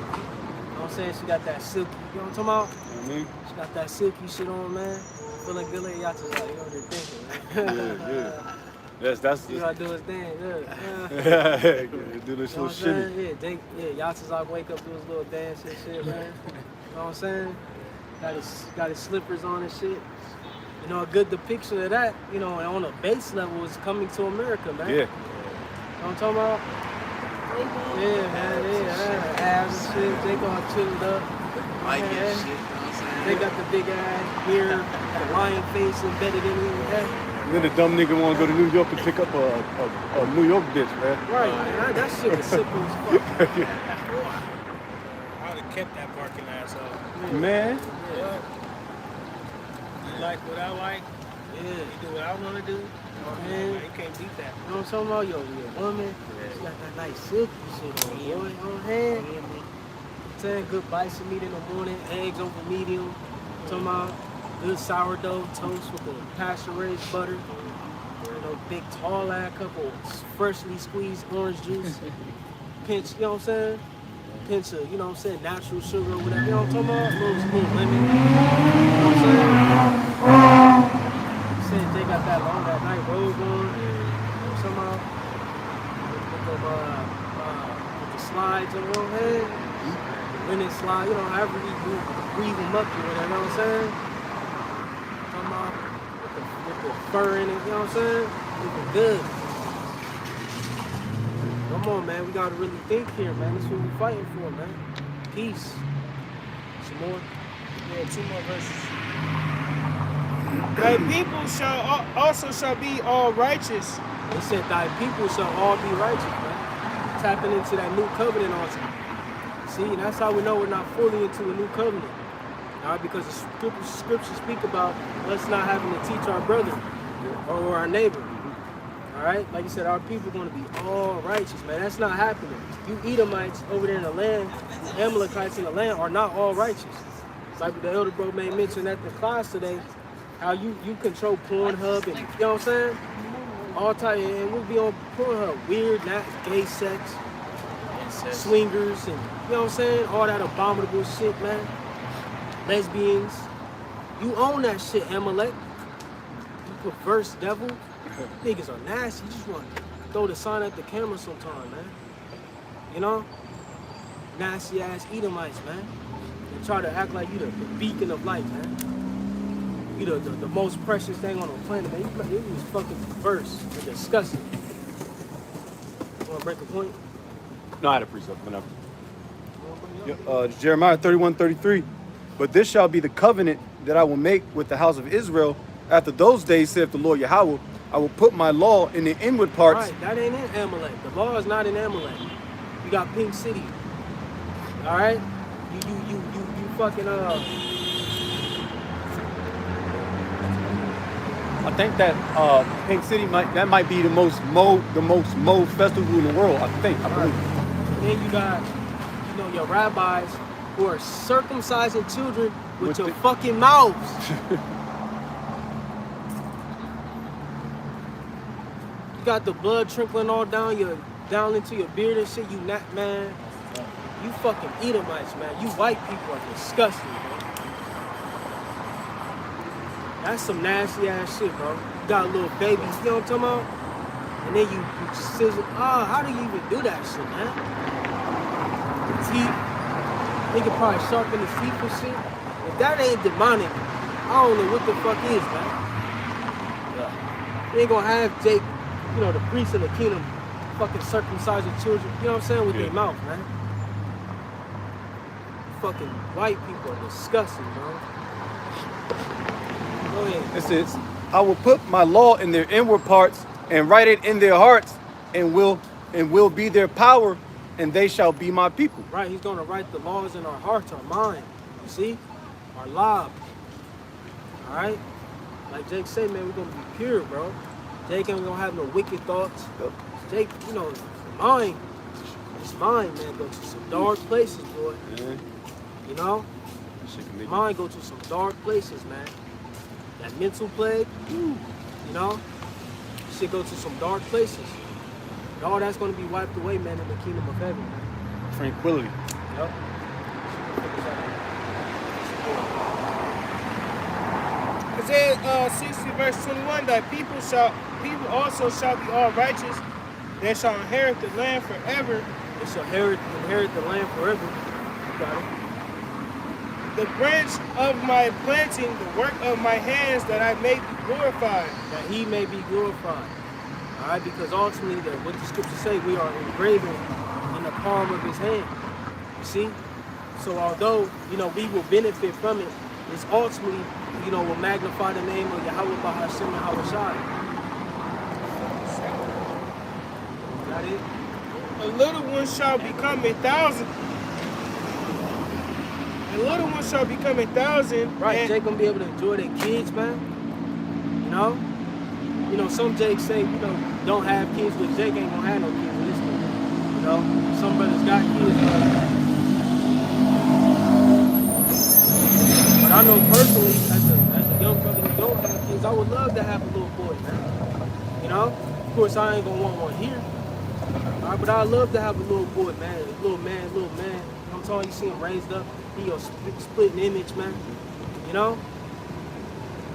what I'm saying? She got that silky, you know what I'm talking about? You know what I mean? She got that silky shit on, man. Feeling good, like y'all just like, you know what they're thinking, man. Yeah. That's You gotta do his thing, yeah. yeah. Do this You know little what I'm shimmy. saying? Yeah, Yatazak wake up, do his little dance and shit, man. You know what I'm saying? Got his slippers on and shit. You know, a good depiction of that, you know, on a base level is Coming to America, man. Yeah. You know what I'm talking about? Yeah, man, yeah. Abs and shit. They all chilled up. Mike Yeah. and shit, you know what I'm saying? They got the big ass beard, the lion face embedded in it. Yeah. And then the dumb nigga want to go to New York and pick up a New York bitch, man. Right, man. That shit is simple as fuck. I would have kept that barking ass up. Man. Yeah. You like what I like, Yeah. you do what I want to do. Man. You can't beat that. You know what I'm talking about? Yo, your woman, she got that nice silky shit on, boy. On hand. Saying good bison meat in the morning, eggs over medium. Talking about good sourdough toast with the pasture-raised butter. You know, big tall ass cup of freshly squeezed orange juice. Pinch, you know what I'm saying? Pinch of, you know what I'm saying, natural sugar or whatever. You know what I'm talking about? A little spoon lemon. You know what I'm saying? Saying they got that long, that night robe on. You know what I'm talking about? With the slides on one hand. Linen slide, you know, however we breathe them up or whatever, you know what I'm saying? Talking about with the fur in it, you know what I'm saying? Looking good. Come on, man, we gotta really think here, man. That's what we're fighting for, man. Peace. Some more. Yeah, 2 more verses. Thy people shall be all righteous. They said thy people shall all be righteous, man. Tapping into that new covenant also. See, and that's how we know we're not fully into a new covenant. All right, because the scriptures speak about us not having to teach our brother or our neighbor. All right, like you said, our people are going to be all righteous, man. That's not happening. You Edomites over there in the land, the Amalekites in the land are not all righteous. Like the elder bro made mention at the class today, how you control Pornhub and, you know what I'm saying? All type, and we'll be on Pornhub, weird, not gay sex, swingers, and, you know what I'm saying? All that abominable shit, man. Lesbians. You own that shit, Amalek. You perverse devil. Niggas are nasty. You just want to throw the sign at the camera sometime, man. You know? Nasty ass Edomites, man. They try to act like you the beacon of light, man. You the most precious thing on the planet, man. You was fucking perverse and disgusting. You wanna break a point? No, I had a precept whenever. Jeremiah 31:33. But this shall be the covenant that I will make with the house of Israel after those days, saith the Lord Yahweh. I will put my law in the inward parts. Right, that ain't in Amalek. The law is not in Amalek. You got Pink City. All right? You fucking I think that Pink City might be the most mowed festival in the world. I believe. Then you got, your rabbis who are circumcising children with your fucking mouths. You got the blood trickling all down into your beard and shit. You not, man. You fucking Edomites, man. You white people are disgusting, bro. That's some nasty ass shit, bro. You got little babies, you know what I'm talking about? And then you sizzle. How do you even do that shit, man? The teeth. They could probably sharpen his teeth and shit. If that ain't demonic, I don't know what the fuck is, man. Yeah. You ain't gonna have Jake, the priest of the kingdom, fucking circumcising children, you know what I'm saying, with their mouth, man. Fucking white people are disgusting, bro. Go ahead. It says, I will put my law in their inward parts and write it in their hearts and will be their power, and they shall be my people. Right, he's gonna write the laws in our hearts, our mind. You see? Our lives. Alright? Like Jake said, man, we're gonna be pure, bro. Jake ain't gonna have no wicked thoughts. Jake, his mind, man, go to some dark places, boy. You know? Mind go to some dark places, man. That mental plague, shit go to some dark places. And all that's gonna be wiped away, man, in the kingdom of heaven, man. Tranquility. Yep. Isaiah 60 verse 21, that people also shall be all righteous. They shall inherit the land forever. They shall inherit the land forever. You got it. The branch of my planting, the work of my hands, that I may be glorified. That he may be glorified. All right, because ultimately, what the scriptures say, we are engraven in the palm of his hand. You see? So although, we will benefit from it, it's ultimately, will magnify the name of Yahweh Bahashem and Hawashai. Is that it? A little one shall become 1,000. A little one shall become 1,000. Right, Jake gonna be able to enjoy their kids, man. Some Jakes say, don't have kids, but Jake ain't gonna have no kids with this kid. Some brothers got kids, but I know personally, as a young brother who don't have kids, I would love to have a little boy, man. Of course, I ain't gonna want one here. All right, but I'd love to have a little boy, man. A little man. I'm talking, you see him raised up. He a splitting image, man.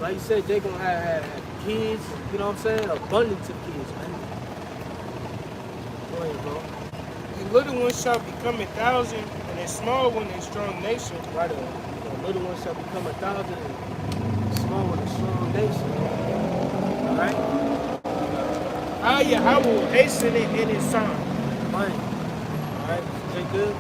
Like you said, they gonna have kids, you know what I'm saying? Abundance of kids, man. Go ahead, bro. A little one shall become 1,000, and a small one a strong nation. Right, a little one shall become 1,000, and a small one a strong nation. All right? I will hasten it in his time. Fine. All right, Jay good?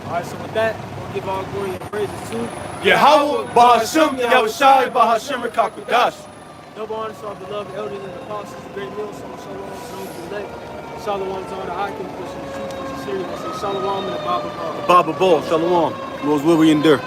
All right, so with that, we'll give all glory and praises to Yahweh Bahashem Yahushai Bahashem Rakakudash. double honor to our beloved elders and apostles, the great meal, Shalom, Shalom, elect. Shalom to all the icons, pushing the truth, pushing serious, and Shalom and the Baba Ball. Baba Ball, Shalom. Lord's will we endure.